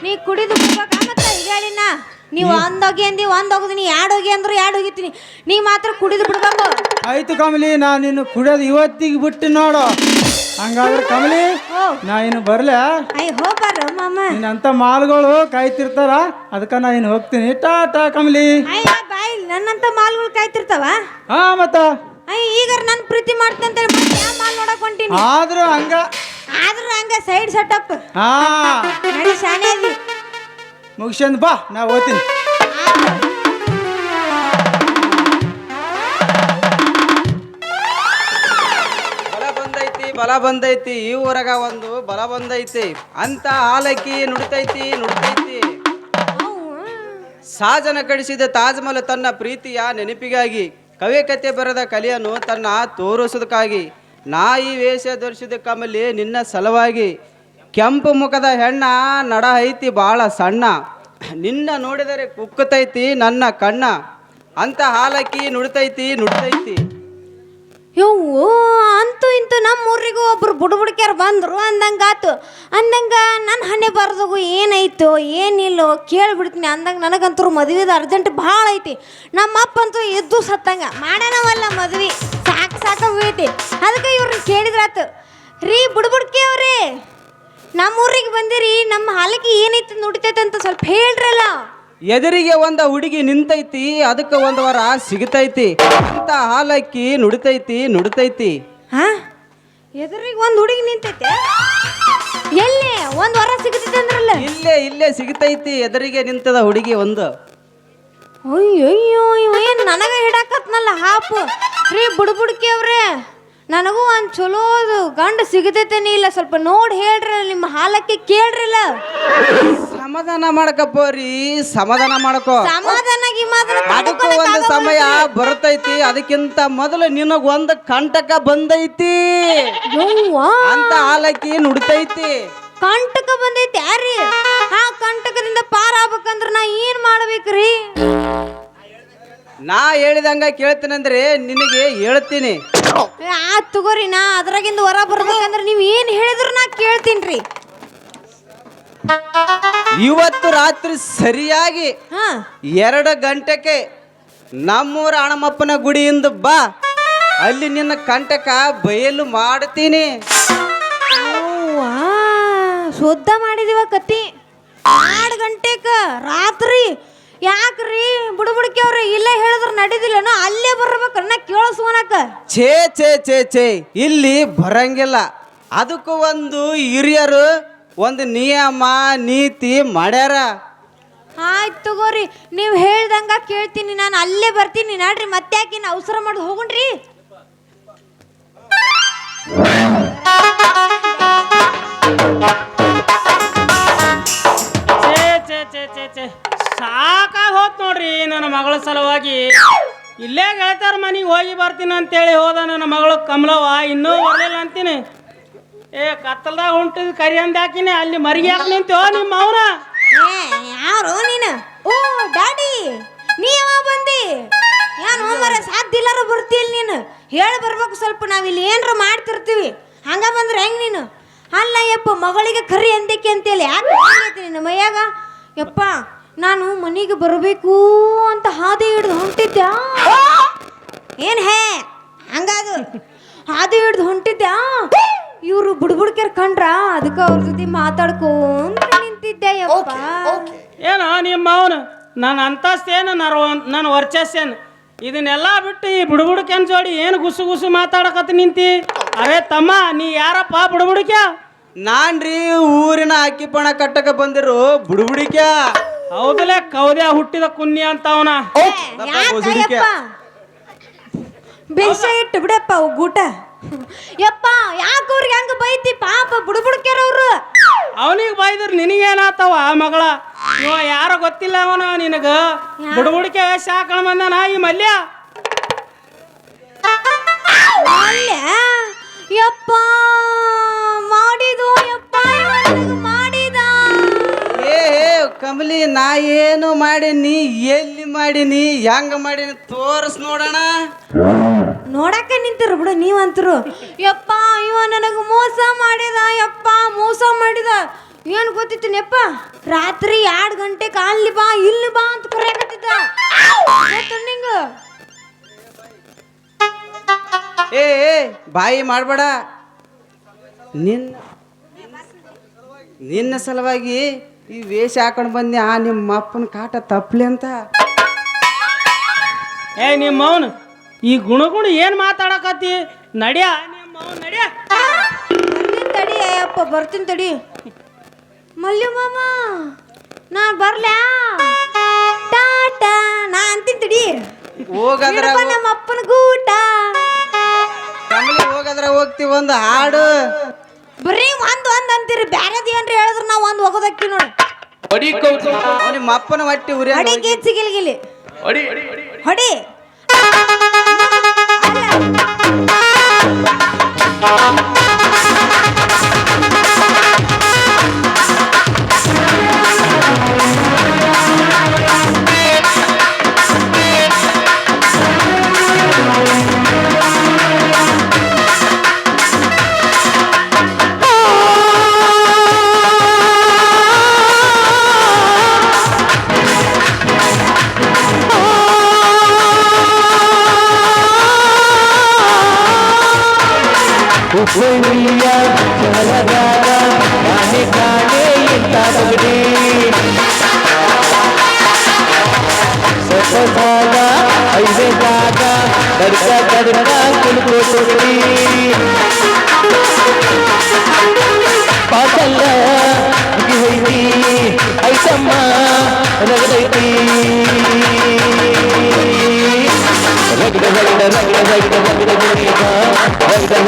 ನೀ ಕುಡಿದು ಬಿಡ್ಬೇಕಾ ಮತ್ತೆ ಹೇಳಿನ ನೀವು ಒಂದೋಗಿ ಅಂದಿ ಒಂದ್ ಹೋಗಿದ್ದೀನಿ ಎರಡು ಹೋಗಿ ಅಂದ್ರು ಎರಡು ಹೋಗಿತೀನಿ ನೀ ಮಾತ್ರ ಕುಡಿದು ಬಿಡ್ಬೇಕು. ಆಯ್ತು ಕಮಲಿ, ನಾ ನಿನ್ನ ಕುಡಿಯೋದು ಇವತ್ತಿಗೆ ಬಿಟ್ಟು ನೋಡು. ಹಂಗಾದ್ರೆ ಕಮಲಿ, ನಾ ಇನ್ನು ಬರ್ಲೆ. ಅಯ್ಯ ಹೋಗ್ಬಾರ ಮಾಮ. ನಿನ್ನಂತ ಮಾಲ್ಗಳು ಕಾಯ್ತಿರ್ತಾರ, ಅದಕ್ಕ ನಾ ಇನ್ನು ಹೋಗ್ತೀನಿ. ಟಾಟಾ ಕಮಲಿ. ಅಯ್ಯ ಬಾಯ್, ನನ್ನಂತ ಮಾಲ್ಗಳು ಕಾಯ್ತಿರ್ತಾವ. ಹಾ ಮತ್ತ ಅಯ್ಯ ಈಗ ನನ್ ಪ್ರೀತಿ ಮಾಡ್ತಂತ ಮತ್ತೆ ಯಾವ ಮಾಲ್ ನೋಡಕ್ ಹೊಂಟೀನಿ. ಆದ್ರೂ ಹಂಗ ಸೈಡ್ ಸೆಟಪ್. ಹಾ ನಡಿ ಶಾನೆ ಅದಿ. ಮುಗಿಸ್ಕೊಂಡ್ ಬಾ, ನಾ ಓದ್ತೀನಿ. ಬಲ ಬಂದೈತಿ ಈ ಊರಾಗ ಒಂದು ಬಲ ಬಂದೈತಿ ಅಂತ ಹಾಲಕ್ಕಿ ನುಡಿತೈತಿ. ಸಾಜನ ಕಡಿಸಿದ ತಾಜ್ಮಹಲ್ ತನ್ನ ಪ್ರೀತಿಯ ನೆನಪಿಗಾಗಿ ಕವಿ ಕತೆ ಬರೆದ ಕಲೆಯನ್ನು ತನ್ನ ತೋರಿಸೋದಕ್ಕಾಗಿ ನಾಯಿ ವೇಷ ಧರಿಸಿದ ಕಮಲಿ ನಿನ್ನ ಸಲುವಾಗಿ ಕೆಂಪು ಮುಖದ ಹೆಣ್ಣ ನಡ ಐತಿ ಭಾಳ ಸಣ್ಣ ನಿನ್ನ ನೋಡಿದರೆ ಕುಕ್ಕತೈತಿ ನನ್ನ ಕಣ್ಣ ಅಂತ ಹಾಲಕ್ಕಿ ನುಡಿತೈತಿ. ಇವು ಅಂತೂ ಇಂತೂ ನಮ್ಮ ಊರಿಗೂ ಒಬ್ರು ಬುಡ್ಕ್ಯಾರ ಬಂದರು ಅಂದಂಗಾತು. ಅಂದಂಗ ನನ್ನ ಹಣೆ ಬರ್ದಾಗು ಏನಾಯ್ತು ಏನಿಲ್ಲೋ ಕೇಳಿಬಿಡ್ತೀನಿ. ಅಂದಂಗೆ ನನಗಂತೂ ಮದುವೆದು ಅರ್ಜೆಂಟ್ ಭಾಳ ಐತಿ. ನಮ್ಮ ಅಪ್ಪ ಅಂತೂ ಎದ್ದು ಸತ್ತಂಗ ಮಾಡೋಣವಲ್ಲ ಮದ್ವೆ, ಸಾಕಾಗೈತಿ. ಅದಕ್ಕೆ ಇವ್ರನ್ನ ಕೇಳಿದ್ರಾತು. ರೀ ಬುಡ್ಕಿ ಅವ್ರಿ, ನಮ್ಮ ಊರಿಗೆ ಬಂದಿರಿ, ನಮ್ಮ ಹಾಲಕ್ಕೆ ಏನೈತಿ ನುಡಿತೈತೆ ಅಂತ ಸ್ವಲ್ಪ ಹೇಳ್ರಲ್ಲ. ಎದುರಿಗೆ ಒಂದ ಹುಡುಗಿ ನಿಂತೈತಿ, ಅದಕ್ಕೆ ಒಂದು ವಾರ ಸಿಗತೈತಿ ಅಂತ ಹಾಲಕ್ಕಿ ನುಡಿತೈತಿ. ಹಾ, ಎದುರಿಗೆ ಒಂದು ಹುಡುಗಿ ನಿಂತೈತೆ. ಎಲ್ಲಿ ಒಂದು ವಾರ ಸಿಗತೈತೆ ಅಂದ್ರಲ್ಲ. ಇಲ್ಲೇ ಸಿಗತೈತಿ, ಎದುರಿಗೆ ನಿಂತದ ಹುಡುಗಿ ಒಂದು. ಅಯ್ಯಯ್ಯೋ, ಏನು ನನಗೆ ಹಿಡಾಕತ್ನಲ್ಲ ಹಾಪು. ರೀ ಬುಡ್ಕಿ ಅವ್ರೆ, ನನಗೂ ಒಂದು ಚಲೋದು ಗಂಡ ಸಿಗತೈತೇನಿ ಇಲ್ಲ ಸ್ವಲ್ಪ ನೋಡಿ ಹೇಳ್ರಿ ನಿಮ್ಮ ಹಾಲಕ್ಕೆ ಕೇಳ್ರಿಲ್ಲ. ಸಮಾಧಾನ ಮಾಡ್ಕಪ್ಪೋರಿ, ಸಮಾಧಾನ ಮಾಡ್ಕೋ. ಸಮಾಧಾನ ಗಿಮಾಧಾನ ಅದಕ್ಕೂ ಒಂದು ಸಮಯ ಬರ್ತೈತಿ. ಅದಕ್ಕಿಂತ ಮೊದಲು ನಿನಗೊಂದು ಕಂಟಕ ಬಂದೈತಿ ಅಂತ ಹಾಲಕ್ಕಿ ನುಡಿತೈತಿ. ಕಂಟಕ ಬಂದೈತಿ ಯಾರಿ? ಆ ಕಂಟಕದಿಂದ ಪಾರ ಆಗ್ಬೇಕಂದ್ರ ನಾ ಏನ್ ಮಾಡ್ಬೇಕ್ರಿ? ನಾ ಹೇಳಿದಂಗ ಕೇಳ್ತೀನಂದ್ರೆ ನಿನಗೆ ಹೇಳ್ತೀನಿ. ಆ ತಗೋರಿ, ನಾ ಅದ್ರಾಗಿಂದ ಹೊರ ಬರ್ಬೇಕಂದ್ರ ನೀವ್ ಏನ್ ಹೇಳಿದ್ರು ನಾ ಕೇಳ್ತೀನ್ರಿ. ಇವತ್ತು ರಾತ್ರಿ ಸರಿಯಾಗಿ ಹಾ 2 ಗಂಟೆಗೆ ನಮ್ಮೂರ ಹಣಮಪ್ಪನ ಗುಡಿಯಿಂದ ಬಾ. ಅಲ್ಲಿ ನಿನ್ನ ಕಂಟಕ ಬಯಲು ಮಾಡ್ತೀನಿ. ಶುದ್ಧ ಮಾಡಿದೀವ ಕತ್ತಿ 2 ಗಂಟೆಕ ರಾತ್ರಿ. ಯಾಕ್ರಿ ಬುಡಬುಡಕಿ ಅವ್ರ ಇಲ್ಲೇ ಹೇಳಿದ್ರ ನಡೀದಿಲ್ಲನೋ ಅಲ್ಲೇ ಬರ್ಬೇಕ ನಾ ಕೇಳಿಸ್ಕೊನಕ. ಛೇ ಛೇ ಛೇ ಛೇ ಇಲ್ಲಿ ಬರಂಗಿಲ್ಲ. ಅದಕ್ಕೂ ಒಂದು ಹಿರಿಯರು ಒಂದು ನಿಯಮ ನೀತಿ ಮಾಡ್ಯಾರ. ಆಯ್ತು ತಗೋರಿ, ನೀವು ಹೇಳ್ದಂಗ ಕೇಳ್ತೀನಿ. ನಾನು ಅಲ್ಲೇ ಬರ್ತೀನಿ ನಾಡ್ರಿ. ಮತ್ತೆ ಯಾಕಿನ ಅವಸರ ಮಾಡಿ ಹೋಗುಣ್ರಿ. ಸಾಕಾಗಿ ಹೋತ್ ನೋಡ್ರಿ ನನ್ನ ಮಗಳ ಸಲುವಾಗಿ. ಇಲ್ಲೇ ಗೆಳತಾರ ಮನೆಗೆ ಹೋಗಿ ಬರ್ತೀನಿ ಅಂತೇಳಿ ಹೋದ ನನ್ನ ಮಗಳು ಕಮಲವ್ವ ಇನ್ನೂ ಬರಲಿಲ್ಲ ಅಂತೀನಿ. ಕತ್ತಲ್ದಾಗ ಹೊಂಟಿದ್ ಕರಿ ಅಂದ ಹಾಕಿನಿ ಅಲ್ಲಿ ಮರಿಗೆ ಹಾಕಿ ನಿಂತೋ ನಿಮ್ಮ ಅವನ. ಯಾರು ನೀನು? ಓ ಡ್ಯಾಡಿ, ನೀ ಯಾವಾಗ ಬಂದಿ? ಏನು ಮರ ಸಾಧ್ಯ ಇಲ್ಲಾರ ಬರ್ತೀಲ್ ನೀನು? ಹೇಳಿ ಬರ್ಬೇಕು ಸ್ವಲ್ಪ. ನಾವಿಲ್ಲಿ ಏನ್ರ ಮಾಡ್ತಿರ್ತೀವಿ, ಹಂಗ ಬಂದ್ರೆ ಹೆಂಗ್ ನೀನು? ಅಲ್ಲ ಯಪ್ಪ, ಮಗಳಿಗೆ ಕರಿ ಅಂದಕ್ಕೆ ಅಂತೇಳಿ ಯಾಕೆ ನಿನ್ನ ಮೈಯಾಗ? ಯಪ್ಪ, ನಾನು ಮನೆಗೆ ಬರಬೇಕು ಅಂತ ಹಾದಿ ಹಿಡ್ದು ಹೊಂಟಿದ್ದೆ. ಏನ್ ಹೇ ಹಂಗಾದು ಹಾದಿ ಹಿಡ್ದು ಹೊಂಟಿದ್ದೆ. ಇವರು ಬುಡ್ಬುಡ್ಕೆರ್ ಕಂಡ್ರ, ಅದಕ್ಕೆ ಅವ್ರ ಜೊತೆ ಮಾತಾಡ್ಕೊಂತ ನಿಂತಿದ್ದೆ. ಯಪ್ಪ ಏನೋ ನಿಮ್ಮ ಅವನು ನನ್ನ ಅಂತಸ್ತೇನು ನನ್ನ ವರ್ಚಸ್ಸೇನು ಇದನ್ನೆಲ್ಲ ಬಿಟ್ಟು ಈ ಬುಡ್ಬುಡ್ಕೆನ್ ಜೋಡಿ ಏನು ಗುಸು ಗುಸು ಮಾತಾಡಕತ್ತ ನಿಂತಿ? ಅರೇ ತಮ್ಮ, ನೀ ಯಾರಪ್ಪ ಬುಡ್ಬುಡ್ಕ್ಯ? ನಾನ್ರಿ ಊರಿನ ಅಕ್ಕಿಪಣ ಕಟ್ಟಕ ಬಂದಿರು ಬುಡುಬುಡಿಕ್ಯಾ. ಹೌದಲೇ, ಕೌದ್ಯ ಹುಟ್ಟಿದ ಕುನ್ನಿ ಅಂತ ಅವನ. ಬೇಷ ಇಟ್ಟು ಬಿಡಪ್ಪ ಗೂಟ. ಯಪ್ಪ, ಯಾಕ ಅವ್ರಿಗೆ ಹಂಗ ಬೈತಿ? ಪಾಪ ಬುಡ್ಬುಡ್ಕ್ಯಾರವ್ರು. ಅವನಿಗೆ ಬೈದ್ರು ನಿನಗೇನಾತವ ಮಗಳ? ಇವ ಯಾರೋ ಗೊತ್ತಿಲ್ಲ ಅವನ ನಿನಗ. ಬುಡ್ಬುಡ್ಕೆ ವೇಷ ಹಾಕಣ ಬಂದಾನ ಈ ಮಲ್ಯ. ಯಪ್ಪ ಮಾಡಿದು, ಯಪ್ಪ ಮಾಡಿದ. ಏ ಕಮಲಿ, ನಾ ಏನು ಮಾಡೀನಿ, ಎಲ್ಲಿ ಮಾಡೀನಿ, ಹೆಂಗ ಮಾಡೀನಿ ತೋರ್ಸ್ ನೋಡೋಣ. ನೋಡಕ್ಕ ನಿಂತಿರು ಬಿಡು ನೀವಂತರು. ಯಪ್ಪ, ಇವ ನನಗ ಮೋಸ ಮಾಡಿದ. ಯಪ್ಪ ಮೋಸ ಮಾಡಿದ. ಏನ್ ಗೊತ್ತಿತ್ತೇನಪ್ಪ? ರಾತ್ರಿ 2 ಗಂಟೆಗೆ ಅಲ್ಲಿ ಬಾ ಇಲ್ಲಿ ಬಾ ಅಂತ ಕರೆಯಕತ್ತಿದ್ದ. ನಿಂಗ ಏ ಬಾಯಿ ಮಾಡ್ಬೇಡ. ನಿನ್ನ ಸಲುವಾಗಿ ಈ ವೇಷ ಹಾಕೊಂಡು ಬಂದೆ. ನಿಮ್ಮ ಅಪ್ಪನ ಕಾಟ ತಪ್ಪಲಿ ಅಂತ. ನಿಮ್ಮ ಅವನು ಈ ಗುಣಗುಣ ಏನ್ ಮಾತಾಡಕತ್ತಿ? ನಡ್ಯಾ ನಿಮ್ಮ ಅವನು ನಡ್ಯಾ. ಬರ್ತೀನಿ ತಡಿ ಅಯ್ಯಪ್ಪ, ಬರ್ತೀನಿ ತಡಿ. ಮಲ್ಲು ಮಾಮ, ನಾ ಬರ್ಲ್ಯಾ? ಟಾಟಾ ನಾ ಅಂತೀನಿ ತಡಿ. ಹೋಗದ್ರ ನಮ್ಮ ಅಪ್ಪನ ಗೂಟ. ಕಮಲಿ, ಹೋಗದ್ರ ಹೋಗ್ತೀವಿ. ಒಂದು ಹಾಡು ಬರೀ ಒಂದ್ ಅಂತೀರಿ. ಬ್ಯಾರದ್ ಏನ್ರಿ ಹೇಳಿದ್ರ ನಾವ್ ಒಂದ್ ಹೋಗೋದಕ್ಕಿ ನೋಡಿ. ನಿಮ್ಮ ಅಪ್ಪನ ಹೊಟ್ಟಿ ಉರಿ ಅಡಿಗೆ ಸಿಗಿಲ್ಗಿಲಿ ಹೊಡಿ. ಹುಬ್ಬಳ್ಳಿಯ ಜಲಗಾರ ಕಾಣೆ ಕಾಣೆ ಇಂತ ಬಗಡಿ ಸೊಸಸಾಗ ಐದೆದಾಗ ಕಡ್ಕ ಕಡ್ಕ ಕುಲ್ಕೋಟಿ ಪಾಟಲ್ಲ ಮುಗಿ ಹೋಯ್ತಿ ಐತಮ್ಮ ರಗಡೈತಿ ರಗಡ ರಗಡ ರಗಡ ರಗಡ ರಗಡ ರಗಡ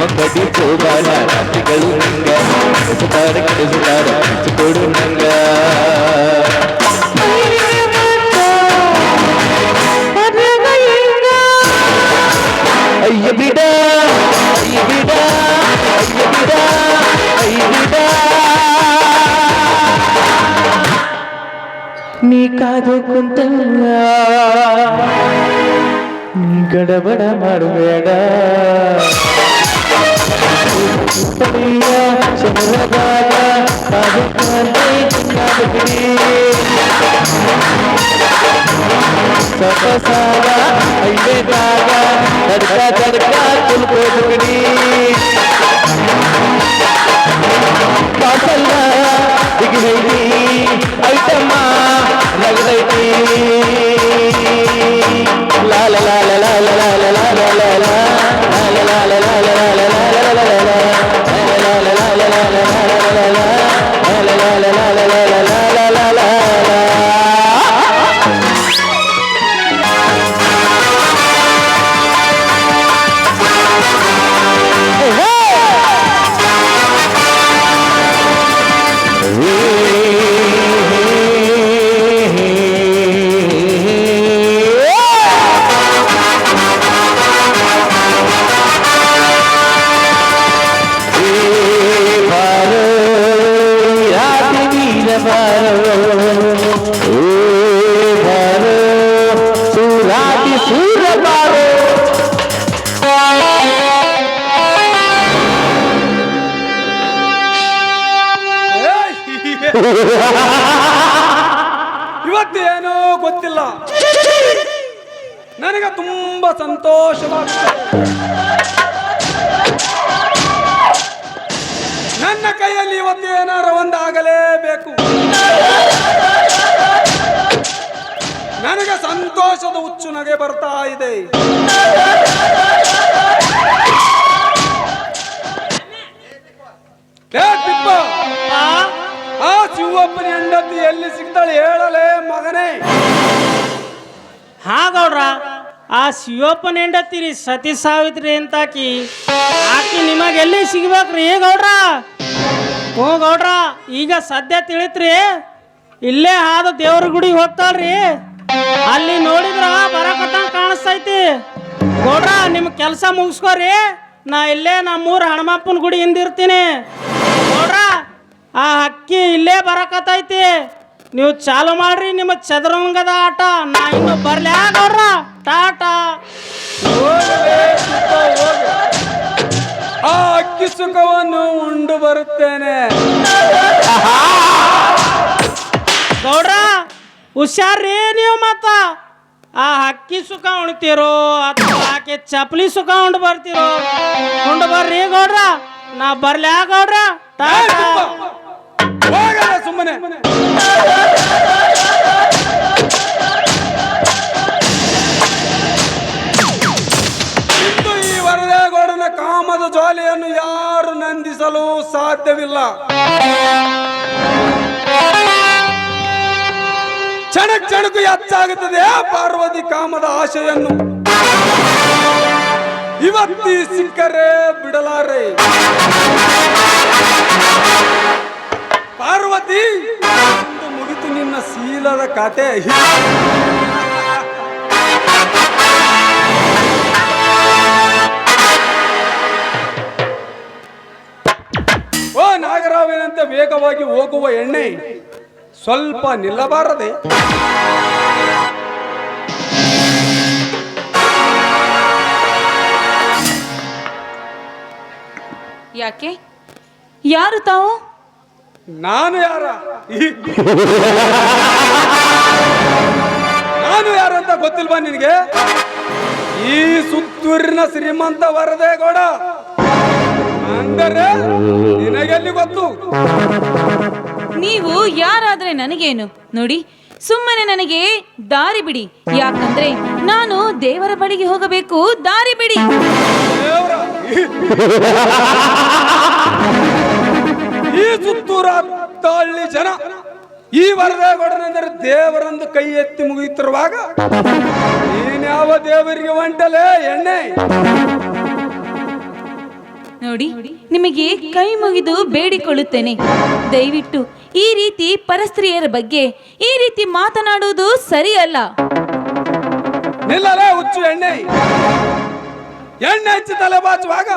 ಮಕ್ಕಡಿ ಸೋಬಾನ ರಾತ್ರಿಗಳು ನಂಗ ಕೆಸುತ್ತಾರ ಕೆಡಿಸುತ್ತಾರ ಕೊಡು ನಂಗ ಅಯ್ಯ ಬಿಡ ಅಯ್ಯ ಬಿಡ ಅಯ್ಯ ಬಿಡ ಅಯ್ಯ ಬಿಡ ನೀ ಕಾದು ಕುಂತಲ್ಲ ಗಡಬಡ ಮಾಡಬೇಡ ಚಂದ್ರದಾಗ ಸಪಸಾಗ ಐದೇದಾಗ ತಡ್ಕ ತಡ್ಕ ತುಲ್ಕೋಬಿಡಿ ಕಾಸಲ್ಲ ದಿಗಿದೈತಿ ಐಟಮ್ಮ ನಗದೈತಿ ಲಾಲ ಲಾಲ ಲಾಲ ಲಾಲ ಲಾಲ ಲಾಲ ಲಾಲ ಲಾಲ ಲಾಲ ಇವತ್ತೇನೋ ಗೊತ್ತಿಲ್ಲ, ನನಗೆ ತುಂಬಾ ಸಂತೋಷವಾಗುತ್ತೆ. ನನ್ನ ಕೈಯಲ್ಲಿ ಇವತ್ತು ಏನಾರ ಒಂದಾಗಲೇಬೇಕು. ನನಗೆ ಸಂತೋಷದ ಹುಚ್ಚು ನಗೆ ಬರ್ತಾ ಇದೆ. ಆ ಶಿವಪ್ಪನ ಹೆಂಡತಿ ಎಲ್ಲಿ ಸಿಗ್ತಾಳೆ ಹೇಳಲೇ ಮಗನೇ? ಹಾಗೌಡ್ರ, ಆ ಶಿವಪ್ಪನ ಹೆಂಡತಿ ಸತಿ ಸಾವಿತ್ರಿ ಅಂತಾಕಿ ಆಕಿ ನಿಮಗೆಲ್ಲಿ ಸಿಗ್ಬೇಕ್ರಿ ಗೌಡ್ರ? ಹ್ಞೂ ಗೌಡ್ರ, ಈಗ ಸದ್ಯ ತಿಳಿತ್ರಿ, ಇಲ್ಲೇ ಹಾದ ದೇವ್ರ ಗುಡಿಗೆ ಹೋಗ್ತಾಳ್ರಿ. ಅಲ್ಲಿ ನೋಡಿದ್ರ ಬರಕತ್ತ ಕಾಣಿಸ್ತೈತಿ. ಗೌಡ್ರ, ನಿಮ್ಮ ಕೆಲಸ ಮುಗಿಸ್ಕೋರಿ, ನಾ ಇಲ್ಲೇ ನಮ್ಮೂರ ಹನುಮಪ್ಪನ ಗುಡಿ ಹಿಂದಿರ್ತೀನಿ. ಗೌಡ್ರ, ಆ ಹಕ್ಕಿ ಇಲ್ಲೇ ಬರಕತ್ತೈತಿ, ನೀವು ಚಾಲು ಮಾಡ್ರಿ ನಿಮ್ಮ ಚದುರಂಗದ ಆಟ. ನಾ ಇನ್ನು ಬರ್ಲ್ಯಾ ಗೌಡ್ರ? ಟಾಟಾ. ಆ ಅಕ್ಕಿ ಸುಖವನ್ನು ಉಂಡು ಬರುತ್ತೇನೆ. ಗೌಡ್ರ, ಹುಷಾರ್ರಿ ನೀವು. ಮತ್ತ ಆ ಹಕ್ಕಿ ಸುಖ ಉಣ್ತೀರೋ ಅಥವಾ ಆಕೆ ಚಪ್ಪಲಿ ಸುಖ ಉಂಡು ಬರ್ತೀರೋ? ಉಂಡು ಬರ್ರಿ ಗೌಡ್ರ, ನಾ ಬರ್ಲ್ಯಾ ಗೌಡ್ರ? ಟಾಟಾ. ಸುಮ್ಮನೆ ಇಂದು ಈ ವರದೇಗೌಡನ ಕಾಮದ ಜ್ವಾಲೆಯನ್ನು ಯಾರು ನಂದಿಸಲು ಸಾಧ್ಯವಿಲ್ಲ. ಕ್ಷಣಕ್ಕೂ ಹೆಚ್ಚಾಗುತ್ತದೆ ಪಾರ್ವತಿ ಕಾಮದ ಆಶೆಯನ್ನು. ಇವತ್ತಿ ಸಿಕ್ಕರೆ ಬಿಡಲಾರೆ. ಪಾರ್ವತಿ, ಇಂದು ಮುಗಿತು ನಿನ್ನ ಶೀಲದ ಖಾತೆ. ಓ ನಾಗರಾವೇನಂತೆ ವೇಗವಾಗಿ ಹೋಗುವ ಎಣ್ಣೆ, ಸ್ವಲ್ಪ ನಿಲ್ಲಬಾರದೆ? ಯಾಕೆ? ಯಾರು ತಾವು? ನಾನು ಯಾರ? ನಾನು ಯಾರು ಅಂತ ಗೊತ್ತಿಲ್ವಾ ನಿನಗೆ? ಈ ಸುತ್ತೂರಿನ ಶ್ರೀಮಂತ ವರದೇಗೌಡ. ಅಂದರೆ ನಿನಗೆಲ್ಲಿ ಗೊತ್ತು? ನೀವು ಯಾರಾದ್ರೆ ನನಗೇನು? ನೋಡಿ, ಸುಮ್ಮನೆ ನನಗೆ ದಾರಿ ಬಿಡಿ. ಯಾಕಂದ್ರೆ ನಾನು ದೇವರ ಬಳಿಗೆ ಹೋಗಬೇಕು. ದಾರಿ ಬಿಡಿ. ದೇವ್ರ? ಈ ಸುತ್ತೂರ ಹಳ್ಳಿ ಜನ ಈ ವರದೇಗೌಡನೆಂದರೆ ದೇವರಂದು ಕೈ ಎತ್ತಿ ಮುಗಿಯುತ್ತಿರುವಾಗ ನೀನ್ಯಾವ ದೇವರಿಗೆ ಹೊಂಟಲೇ ಎಣ್ಣೆ? ನೋಡಿ, ನಿಮಗೆ ಕೈ ಮುಗಿದು ಬೇಡಿಕೊಳ್ಳುತ್ತೇನೆ, ದಯವಿಟ್ಟು ಈ ರೀತಿ ಪರಸ್ತ್ರೀಯರ ಬಗ್ಗೆ ಈ ರೀತಿ ಮಾತನಾಡುವುದು ಸರಿಯಲ್ಲ. ನಿಲ್ಲಲೇ ಹುಚ್ಚು ಎಣ್ಣೆ. ಎಣ್ಣೆ ಹಚ್ಚಿ ತಲೆ ಬಾಚುವಾಗ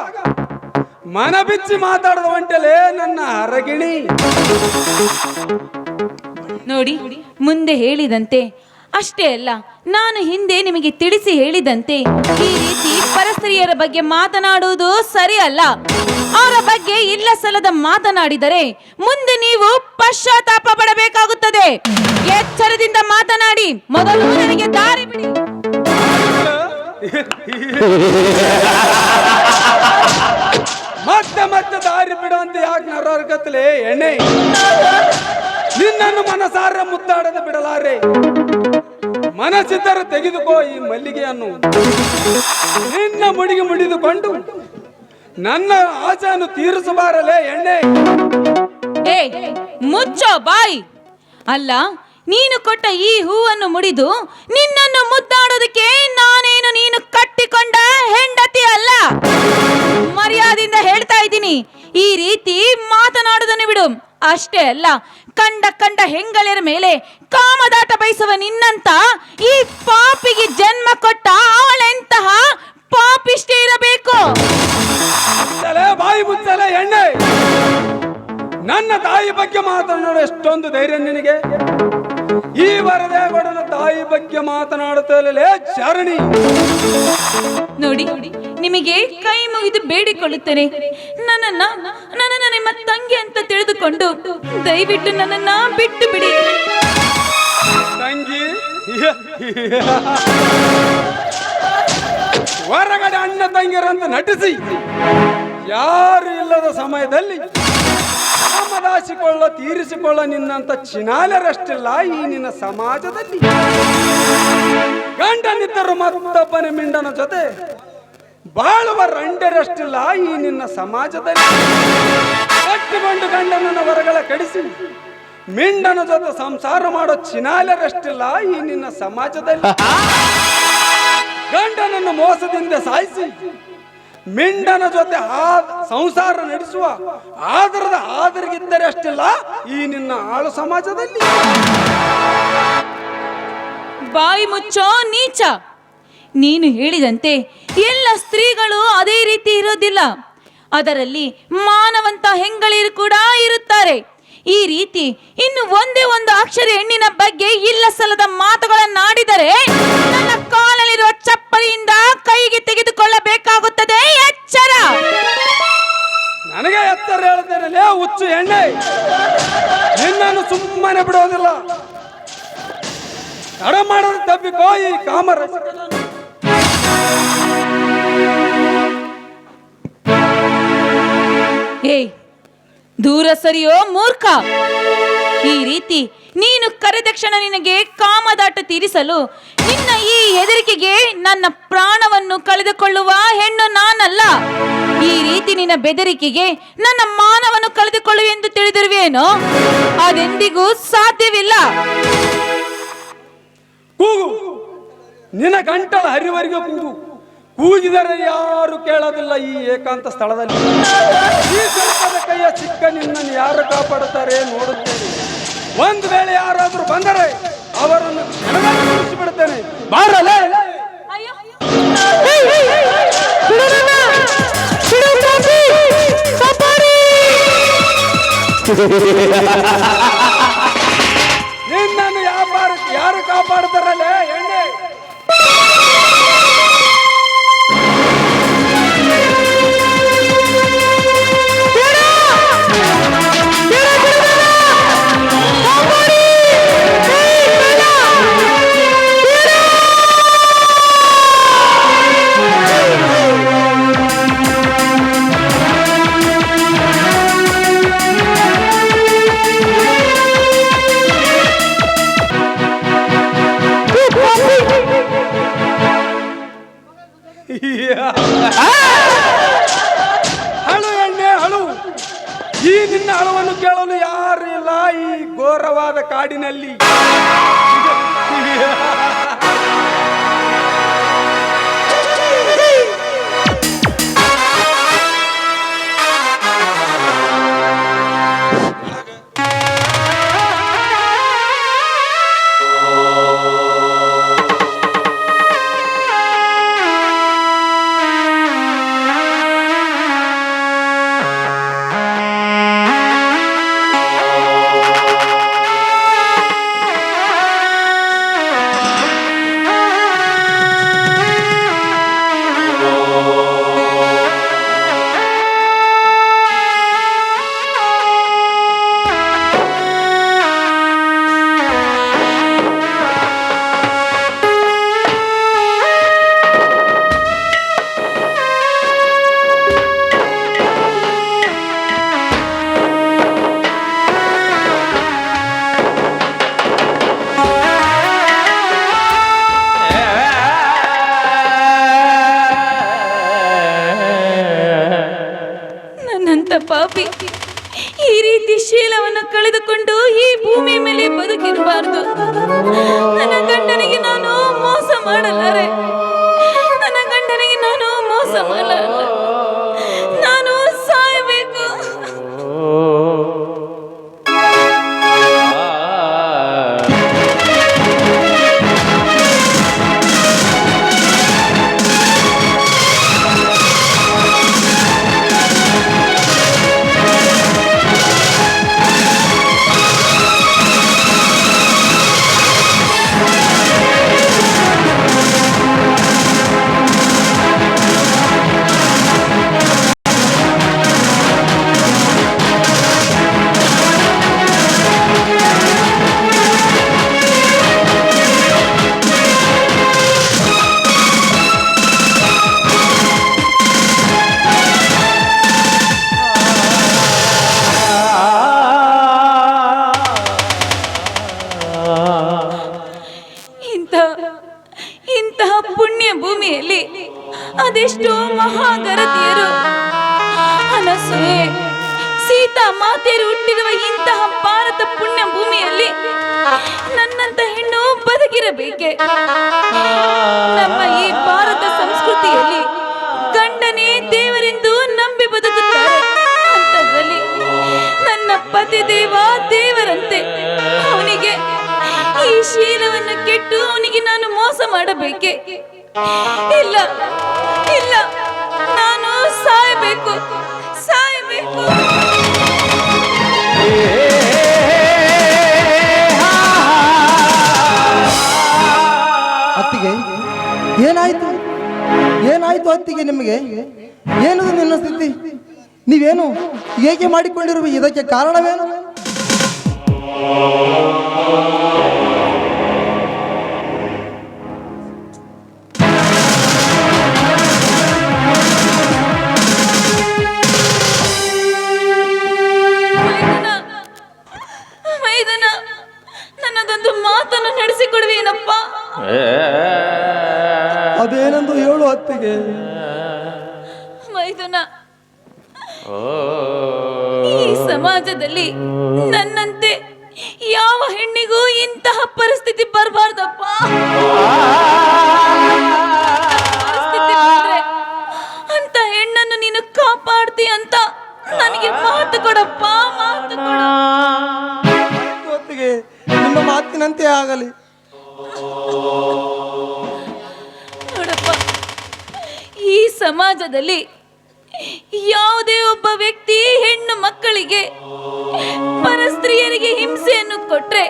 ಮನ ಬಿಚ್ಚಿ ಮಾತಾಡದ ಹೊಂಟಲೇ ನನ್ನ ಹರಗಿಣಿ. ನೋಡಿ, ಮುಂದೆ ಹೇಳಿದಂತೆ ಅಷ್ಟೇ ಅಲ್ಲ, ನಾನು ಹಿಂದೆ ನಿಮಗೆ ತಿಳಿಸಿ ಹೇಳಿದಂತೆ ಈ ರೀತಿ ಪರಸ್ತ್ರೀಯರ ಬಗ್ಗೆ ಮಾತನಾಡುವುದು ಸರಿ ಅಲ್ಲ. ಅವರ ಬಗ್ಗೆ ಇಲ್ಲ ಸಲ್ಲದ ಮಾತನಾಡಿದರೆ ಮುಂದೆ ನೀವು ಪಶ್ಚಾತ್ತಾಪ ಪಡಬೇಕಾಗುತ್ತದೆ. ಎಚ್ಚರದಿಂದ ಮಾತನಾಡಿ. ಮೊದಲು ನನಗೆ ದಾರಿ ಬಿಡಿ. ಮತ್ತೆ ಮತ್ತೆ ದಾರಿ ಬಿಡುವಂತೆ ಯಾಕೆ ನರಗತ್ತಲೇ ಎಣ್ಣೆ? ನಿನ್ನನ್ನು ಮನಸಾರ ಮುದ್ದಾಡದ ಬಿಡಲಾರೆ. ಮನಸ್ಸಿದ್ದರೆ ತೆಗೆದುಕೋ ಈ ಮಲ್ಲಿಗೆಯನ್ನು. ನಿನ್ನ ಮುಡಿಗೆ ಮುಡಿದುಕೊಂಡು ನನ್ನ ಆಸೆಯನ್ನು ತೀರಿಸಬಾರಲೇ ಎಣ್ಣೆ. ಏ, ಮುಚ್ಚೋ ಬಾಯಿ. ಅಲ್ಲ, ನೀನು ಕೊಟ್ಟ ಈ ಹೂವನ್ನು ಮುಡಿದು ನಿನ್ನನ್ನು ಮುದ್ದಾಡೋದಕ್ಕೆ ನಾನೇನು ನೀನು ಕಟ್ಟಿಕೊಂಡ ಹೆಂಡತಿ ಅಲ್ಲ. ಮರ್ಯಾದೆಯಿಂದ ಹೇಳ್ತಾ ಇದ್ದೀನಿ, ಈ ರೀತಿ ಮಾತನಾಡುವುದನ್ನು ಬಿಡು. ಅಷ್ಟೇ ಅಲ್ಲ, ಕಂಡ ಹೆಂಗಳೆರ ಮೇಲೆ ಕಾಮದಾಟ ಬಯಸುವ ನಿನ್ನಂತ ಈ ಪಾಪಿಗೆ ಜನ್ಮ ಕೊಟ್ಟ ಅವಳೆಂತಹ ಪಾಪಿಷ್ಟೇ ಇರಬೇಕು. ಬಾಯಿ ಮುಚ್ಚಲೇ ಎಣ್ಣೆ. ನನ್ನ ತಾಯಿ ಬಗ್ಗೆ ಮಾತನಾಡೋ ಎಷ್ಟೊಂದು ಧೈರ್ಯ ನಿನಗೆ? ಈ ವರದೇಗೌಡನ ತಾಯಿ ಬಗ್ಗೆ ಮಾತನಾಡುತ್ತಲೇ ಚರಣಿ. ನೋಡಿ, ನಿಮಗೆ ಕೈ ಮುಗಿದು ಬೇಡಿಕೊಳ್ಳುತ್ತೇನೆ, ನನ್ನನ್ನ ನಿಮ್ಮ ತಂಗಿ ಅಂತ ತಿಳಿದುಕೊಂಡು ದಯವಿಟ್ಟು ನನ್ನನ್ನ ಬಿಟ್ಟು ಬಿಡಿ. ತಂಗಿ? ಹೊರಗಡೆ ಅಣ್ಣ ತಂಗಿರಂತ ನಟಿಸಿ ಯಾರು ಇಲ್ಲದ ಸಮಯದಲ್ಲಿ ತೀರಿಸಿಕೊಳ್ಳ ನಿನ್ನಂತ ಚಿನಾಲರಷ್ಟಿಲ್ಲ ಈ ನಿನ್ನ ಸಮಾಜದಲ್ಲಿ. ಗಂಡನಿದ್ದರು ಮತ್ತೊಬ್ಬನ ಮಿಂಡನ ಜೊತೆ ಬಾಳುವ ರಂಡರಷ್ಟಿಲ್ಲ ಈ ನಿನ್ನ ಸಮಾಜದಲ್ಲಿ. ಕಟ್ಟಿಕೊಂಡು ಗಂಡನನ್ನ ಹೊರಗಳ ಕಡಿಸಿ ಮಿಂಡನ ಜೊತೆ ಸಂಸಾರ ಮಾಡೋ ಚಿನಾಲರಷ್ಟಿಲ್ಲ ಈ ನಿನ್ನ ಸಮಾಜದಲ್ಲಿ. ಗಂಡನನ್ನು ಮೋಸದಿಂದ ಸಾಯಿಸಿ ಮಿಂಡನ ಜೊತೆ ಸಂಸಾರ ನಡೆಸುವ ಆದರಗಿದ್ದರೆ ಅಷ್ಟಿಲ್ಲ ಈ ನಿನ್ನ ಆಳು ಸಮಾಜದಲ್ಲಿ. ಬಾಯಿ ಮುಚ್ಚೋ ನೀಚ. ನೀನು ಹೇಳಿದಂತೆ ಎಲ್ಲ ಸ್ತ್ರೀಗಳು ಅದೇ ರೀತಿ ಇರೋದಿಲ್ಲ. ಅದರಲ್ಲಿ ಮಾನವಂತ ಹೆಂಗಳಿರು ಕೂಡ ಇರುತ್ತಾರೆ. ಈ ರೀತಿ ಇನ್ನು ಒಂದೇ ಒಂದು ಅಕ್ಷರ ಹೆಣ್ಣಿನ ಬಗ್ಗೆ ಇಲ್ಲ ಸಲ್ಲದ ಮಾತುಗಳನ್ನಾಡಿದರೆ ನನ್ನ ಕಾಲಲ್ಲಿರುವ ಚಪ್ಪಲಿಯಿಂದ ಕೈಗೆ ತೆಗೆದುಕೊಳ್ಳಬೇಕಾಗುತ್ತದೆ. ಎಚ್ಚರ. ನನಗೆ ಎತ್ತರ ಹೇಳ್ತೇನೆ ಹುಚ್ಚು ಎಣ್ಣೆ. ನಿನ್ನನ್ನು ಸುಮ್ಮನೆ ಬಿಡೋದಿಲ್ಲ. ತಡ ಮಾಡೋದು ತಪ್ಪಿಕೋ ಈ ಕಾಮರ. ಏಯ್, ದೂರ ಸರಿಯೋ ಮೂರ್ಖ. ಈ ರೀತಿ ನೀನು ಕರೆದಕ್ಷಣ ನಿನಗೆ ಕಾಮದಾಟ ತೀರಿಸಲು ನಿನ್ನ ಈ ಹೆದರಿಕೆಗೆ ನನ್ನ ಪ್ರಾಣವನ್ನು ಕಳೆದುಕೊಳ್ಳುವ ಹೆಣ್ಣು ನಾನಲ್ಲ. ಈ ರೀತಿ ನಿನ್ನ ಬೆದರಿಕೆಗೆ ನನ್ನ ಮಾನವನ್ನು ಕಳೆದುಕೊಳ್ಳುವೆ ಎಂದು ತಿಳಿದಿರುವೇನೋ? ಅದೆಂದಿಗೂ ಸಾಧ್ಯವಿಲ್ಲ. ಕೂಗು, ನಿನ್ನ ಗಂಟಲ ಹರಿವರೆಗೆ ಕೂಗು. ಕೂಗಿದರೆ ಯಾರು ಕೇಳೋದಿಲ್ಲ ಈ ಏಕಾಂತ ಸ್ಥಳದಲ್ಲಿ. ಈ ಸರ್ಪದ ಕೈಯ ಚಿಕ್ಕ ನಿನ್ನನ್ನು ಯಾರು ಕಾಪಾಡುತ್ತಾರೆ ನೋಡುತ್ತೇನೆ. ಒಂದು ವೇಳೆ ಯಾರಾದರೂ ಬಂದರೆ ಅವರನ್ನು ಬಿಡುತ್ತೇನೆ. ಬಾರಲೇ ನಿನ್ನನ್ನು ಯಾರು ಕಾಪಾಡುತ್ತಾರಲ್ಲೇ ಎಣ್ಣೆ? ಹಳು ಎಣ್ಣೆ ಹಳು. ಈ ನಿನ್ನ ಹಳವನ್ನು ಕೇಳಲು ಯಾರು ಇಲ್ಲ ಈ ಘೋರವಾದ ಕಾಡಿನಲ್ಲಿ. ಪಾಪಿ ಈ ರೀತಿ ಶೀಲವನ್ನು ಕಳೆದುಕೊಂಡು ಈ ಭೂಮಿ ಮೇಲೆ ಬದುಕಿರಬಾರ್ದು. ನನ್ನ ಗಂಡನಿಗೆ ನಾನು ಮೋಸ ಮಾಡಲಾರೆ. ನನ್ನ ಗಂಡನಿಗೆ ನಾನು ಮೋಸ ಮಾಡಲಾರೆ. ನಾನು ಸಾಯಬೇಕು. ಇಂತಹ ಪುಣ್ಯ ಭೂಮಿಯಲ್ಲಿ ಅದೆಷ್ಟೋ ಮಹಾಗರತಿಯರು ಅನಸೂಯೆ ಸೀತಾ ಮಾತೆಯರು ಹುಟ್ಟಿರುವ ಇಂತಹ ಭಾರತ ಪುಣ್ಯ ಭೂಮಿಯಲ್ಲಿ ನನ್ನಂತ ಹೆಣ್ಣು ಬದುಕಿರಬೇಕೆ? ನಮ್ಮ ಈ ಭಾರತ ಸಂಸ್ಕೃತಿಯಲ್ಲಿ ಗಂಡನೇ ದೇವರೆಂದು ನಂಬಿ ಬದುಕುತ್ತಾರೆ. ಅಂತದ್ರಲ್ಲಿ ನನ್ನ ಪತಿ ದೇವ ದೇವರಂತೆ ಅವನಿಗೆ ಈ ಶೀಲವನ್ನು ಕೆಟ್ಟು ಅವನಿಗೆ ನಾನು ಮೋಸ ಮಾಡಬೇಕೆ? ಇಲ್ಲ ಇಲ್ಲ, ನಾನು ಸಾಯಬೇಕು ಸಾಯಬೇಕು. ಅತ್ತಿಗೆ ಏನಾಯ್ತು ಏನಾಯ್ತು ಅತ್ತಿಗೆ? ನಿಮಗೆ ಏನದು ನಿನ್ನ ಸ್ಥಿತಿ? ನೀವೇನು ಏಕೆ ಮಾಡಿಕೊಂಡಿರುವ ಇದಕ್ಕೆ ಕಾರಣವೇನು? ನನ್ನದೊಂದು ಮಾತನ್ನು ನಡೆಸಿಕೊಡುವೇನಪ್ಪ? ಅದೇನೆಂದು ಹೇಳು ಅತ್ತಿಗೆ. ಮೈದುನ, ಈ ಸಮಾಜದಲ್ಲಿ ನನ್ನಂತೆ ಯಾವ ಹೆಣ್ಣಿಗೂ ಇಂತಹ ಪರಿಸ್ಥಿತಿ ಬರಬಾರ್ದಪ್ಪ. ಪರಿಸ್ಥಿತಿ ಬಂದ್ರೆ ಮಾತಿನಂತೆ ಆಗಲಿ. ನೋಡಪ್ಪ, ಈ ಸಮಾಜದಲ್ಲಿ ಯಾವುದೇ ಒಬ್ಬ ವ್ಯಕ್ತಿ ಹೆಣ್ಣು ಮಕ್ಕಳಿಗೆ ಪರಸ್ತ್ರೀಯರಿಗೆ ಹಿಂಸೆಯನ್ನು ಕೊಟ್ರೆ,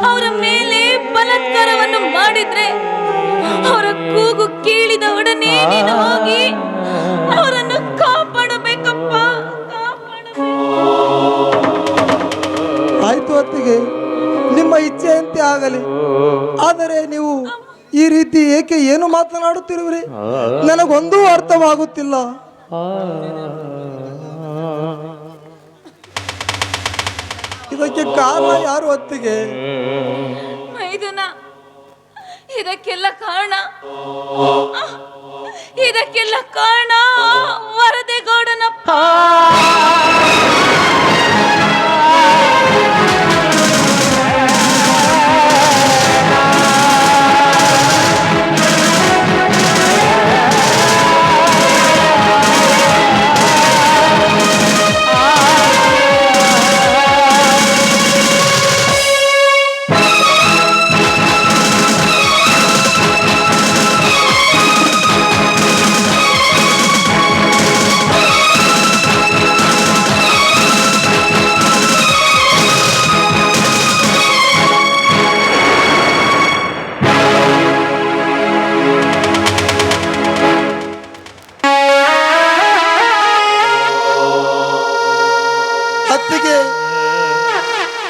ಅವರ ಮೇಲೆ ಬಲಾತ್ಕಾರವನ್ನು ಮಾಡಿದ್ರೆ, ಅವರ ಕೂಗು ಕೇಳಿದ ಒಡನೆ ನೀನು ಹೋಗಿ ಅವರನ್ನು ಕಾಪಾಡಬೇಕಪ್ಪ, ಕಾಪಾಡಬೇಕು. ಆಯ್ತು ಅತ್ತಿಗೆ, ನಿಮ್ಮ ಇಚ್ಛೆಯಂತೆ ಆಗಲಿ. ಆದರೆ ನೀವು ಈ ರೀತಿ ಏಕೆ ಏನು ಮಾತನಾಡುತ್ತಿರುವಿರಿ? ನನಗೊಂದೂ ಅರ್ಥವಾಗುತ್ತಿಲ್ಲ. ಇದಕ್ಕೆ ಕಾರಣ ಯಾರು ಅತ್ತಿಗೆ? ಮೈದುನ, ಇದಕ್ಕೆಲ್ಲ ಕಾರಣ ಇದಕ್ಕೆಲ್ಲ ಕಾರಣ ವರದೇಗೌಡನಪ್ಪ.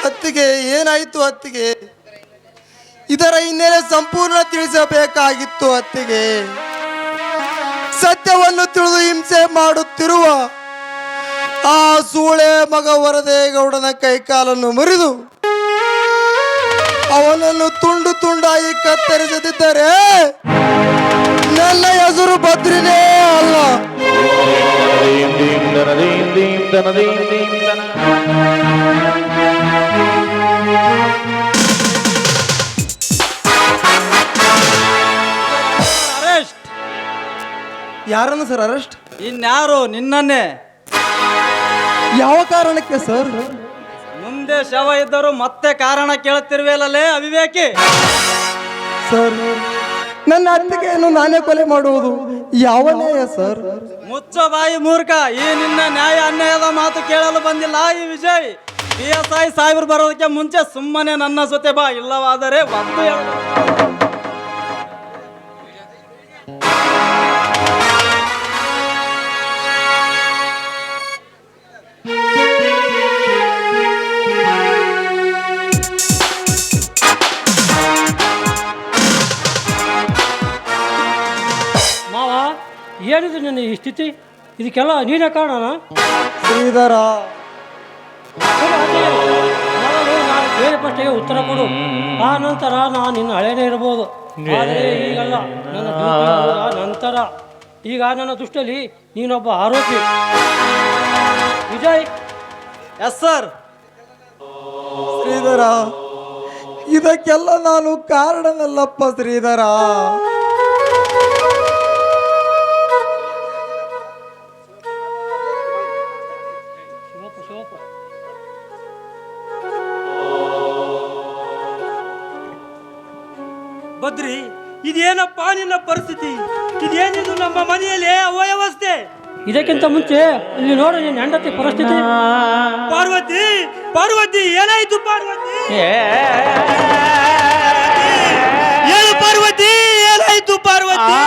ಅತ್ತಿಗೆ, ಏನಾಯಿತು ಅತ್ತಿಗೆ? ಇದರ ಹಿನ್ನೆಲೆ ಸಂಪೂರ್ಣ ತಿಳಿಸಬೇಕಾಗಿತ್ತು ಅತ್ತಿಗೆ. ಸತ್ಯವನ್ನು ತಿಳಿದು ಹಿಂಸೆ ಮಾಡುತ್ತಿರುವ ಆ ಸೂಳೆ ಮಗ ವರದೇಗೌಡನ ಕೈಕಾಲನ್ನು ಮುರಿದು ಅವನನ್ನು ತುಂಡು ತುಂಡಾಗಿ ಕತ್ತರಿಸದಿದ್ದರೆ ನನ್ನ ಹೆಸರು ಬದ್ರಿನೇ ಅಲ್ಲ. ಅರೆಸ್ಟ್. ಯಾರನ್ನು ಸರ್ ಅರೆಸ್ಟ್? ಇನ್ಯಾರು? ನಿನ್ನನ್ನೇ. ಯಾವ ಕಾರಣಕ್ಕೆ ಸರ್? ಮುಂದೆ ಶವ ಇದ್ದರು ಮತ್ತೆ ಕಾರಣ ಕೇಳುತ್ತಿರುವೆಯಲ್ಲೇ ಅವಿವೇಕಿ. ಸರ್, ನನ್ನ ಅತ್ತಿಗೆಯನ್ನು ನಾನೇ ಕೊಲೆ ಮಾಡುವುದು ಯಾವ ನ್ಯಾಯ ಸರ್? ಮುಚ್ಚ ಬಾಯಿ ಮೂರ್ಖ. ಈ ನಿನ್ನ ನ್ಯಾಯ ಅನ್ಯಾಯದ ಮಾತು ಕೇಳಲು ಬಂದಿಲ್ಲ ಈ ವಿಜಯ್. PSI ಸಾಹೇಬರು ಬರೋದಕ್ಕೆ ಮುಂಚೆ ಸುಮ್ಮನೆ ನನ್ನ ಜೊತೆ ಬಾ, ಇಲ್ಲವಾದರೆ ಒಂದು ಹೇಳು. ಮಾವ, ಏನಿದೆ ನನ್ನ ಈ ಸ್ಥಿತಿ? ಇದಕ್ಕೆಲ್ಲ ನೀನೇ ಕಾರಣನ? ಶ್ರೀಧರ, ನಾನು ಬೇರೆ ಪ್ರಶ್ನೆಗೆ ಉತ್ತರ ಕೊಡು. ಆ ನಂತರ ನಾನು ನಿನ್ನ ಹಳೇನೇ ಇರ್ಬೋದು, ಆದರೆ ಈಗಲ್ಲ. ನನ್ನ ಡ್ಯೂಟಿ ಮುಗಿದ ನಂತರ. ಈಗ ನನ್ನ ದೃಷ್ಟಿಯಲ್ಲಿ ನೀನೊಬ್ಬ ಆರೋಪಿ. ವಿಜಯ್. Yes sir. ಶ್ರೀಧರ, ಇದಕ್ಕೆಲ್ಲ ನಾನು ಕಾರಣನಲ್ಲಪ್ಪ ಶ್ರೀಧರ. ಬದ್ರಿ, ಇದೇನಪ್ಪ ನಿನ್ನ ಪರಿಸ್ಥಿತಿ? ಇದೇನಿದು ನಮ್ಮ ಮನೆಯಲ್ಲಿ ಅವ್ಯವಸ್ಥೆ? ಇದಕ್ಕಿಂತ ಮುಂಚೆ ಇಲ್ಲಿ ನೋಡು ನಿನ್ನ ಹೆಂಡತಿ ಪರಿಸ್ಥಿತಿ. ಪಾರ್ವತಿ, ಪಾರ್ವತಿ, ಏನಾಯ್ತು ಪಾರ್ವತಿ? ಹೇಳು ಪಾರ್ವತಿ, ಏನಾಯ್ತು ಪಾರ್ವತಿ?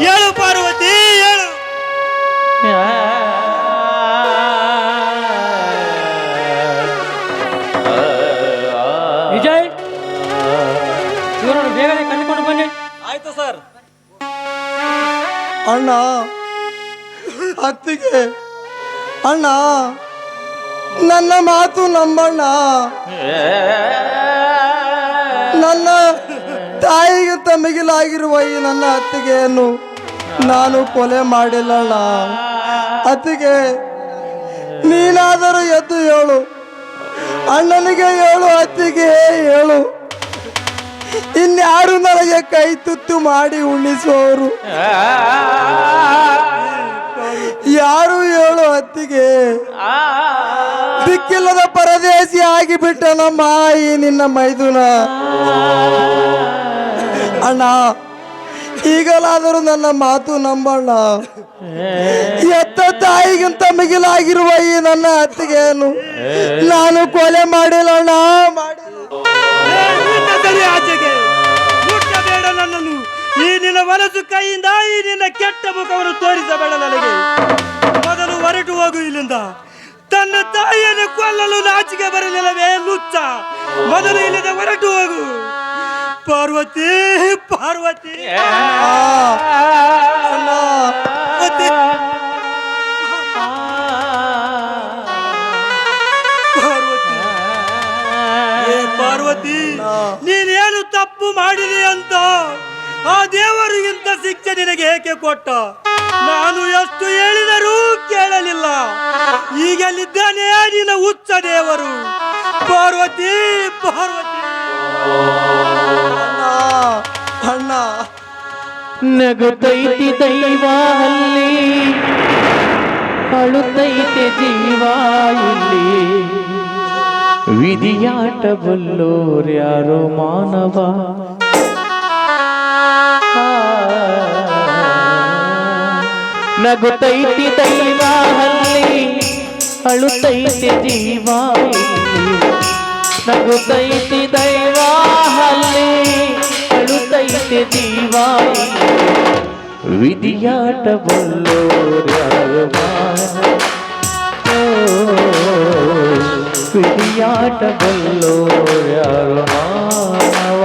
ಹೇಳು ಪಾರ್ವತಿ, ಹೇಳು. ವಿಜಯ್, ಇವರನ್ನು ಬೇಗನೆ ಕರೆದುಕೊಂಡು ಬನ್ನಿ. ಆಯ್ತು ಸರ್. ಅಣ್ಣ, ಅತ್ತಿಗೆ, ಅಣ್ಣ, ನನ್ನ ಮಾತು ನಂಬಣ್ಣ. ನನ್ನ ತಾಯಿಗಿಂತ ಮಿಗಿಲಾಗಿರುವ ಈ ನನ್ನ ಅತ್ತಿಗೆಯನ್ನು ನಾನು ಕೊಲೆ ಮಾಡಿಲ್ಲಣ್ಣ. ಅತ್ತಿಗೆ, ನೀನಾದರೂ ಎದ್ದು ಹೇಳು, ಅಣ್ಣನಿಗೆ ಹೇಳು, ಅತ್ತಿಗೆ ಹೇಳು. ಇನ್ಯಾರು ನನಗೆ ಕೈ ತುತ್ತು ಮಾಡಿ ಉಣಿಸುವವರು ಯಾರು ಹೇಳು ಅತ್ತಿಗೆ? ದಿಕ್ಕಿಲ್ಲದ ಪರದೇಶಿ ಆಗಿಬಿಟ್ಟ ನಮ್ಮ ಈ ನಿನ್ನ ಮೈದುನ. ಅಣ್ಣ, ಈಗಲಾದರೂ ನನ್ನ ಮಾತು ನಂಬಣ್ಣ. ಎತ್ತ ತಾಯಿಗಿಂತ ಮಿಗಿಲಾಗಿರುವ ಈ ನನ್ನ ಅತ್ತಿಗೆಯನ್ನು ನಾನು ಕೊಲೆ ಮಾಡಿಲ್ಲ ಅಣ್ಣ, ಮಾಡಿಲ್ಲ. ಆಚೆಗೆ ಮುಟ್ಟಬೇಡ ನನ್ನನ್ನು. ಈ ನಿನ್ನ ಮನಸ್ಸು ಕೈಯಿಂದ ಈ ನಿನ್ನ ಕೆಟ್ಟ ಮುಖವನ್ನು ತೋರಿಸಬೇಡ ನನಗೆ. ಮೊದಲು ಹೊರಟು ಹೋಗು ಇಲ್ಲಿಂದ. ತನ್ನ ತಾಯಿಯನ್ನು ಕೊಲ್ಲಲು ನಾಚಿಕೆ ಬರಲಿಲ್ಲವೇ ಲುಚ್ಚ? ಮೊದಲು ಇಲ್ಲಿಂದ ಹೊರಟು ಹೋಗು. ಪಾರ್ವತಿ, ಪಾರ್ವತಿ, ಪಾರ್ವತಿ, ಪಾರ್ವತಿ, ನೀನೇನು ತಪ್ಪು ಮಾಡಿದೆ ಅಂತ ಆ ದೇವರಿಗಿಂತ ಶಿಕ್ಷೆ ನಿನಗೆ ಏಕೆ ಕೊಟ್ಟ? ನಾನು ಎಷ್ಟು ಹೇಳಿದರೂ ಕೇಳಲಿಲ್ಲ. ಈಗಲಿದ್ದಾನೆ ನಿನ್ನ ಹುಚ್ಚ ದೇವರು. ಪಾರ್ವತಿ, ಪಾರ್ವತಿ. ಅಣ್ಣ, ನಗುತ್ತೈತಿ ದೈವ ಅಲ್ಲಿ, ಅಳುತ್ತೈತೆ ಜೀವ ಇಲ್ಲಿ. ವಿಧಿಯಾಟ ಬಲ್ಲೋರ್ಯಾರೋ ಮಾನವ. ನಗುತ್ತೈತಿ ದೈವ ಅಲ್ಲಿ, ಅಳುತ್ತೈತೆ ಜೀವ ಇಲ್ಲಿ. ನಗುತ್ತೈತಿ ದೈವ ಅಲ್ಲಿ, ಅಳುತ್ತೈತೆ ಜೀವ ಇಲ್ಲಿ. ವಿಧಿಯಾಟ ಬಲ್ಲೋರ್ಯಾರೋ ವಿಧಿಯಾಟ ಬಲ್ಲೋರ್ಯಾರೋ ಮಾನವ.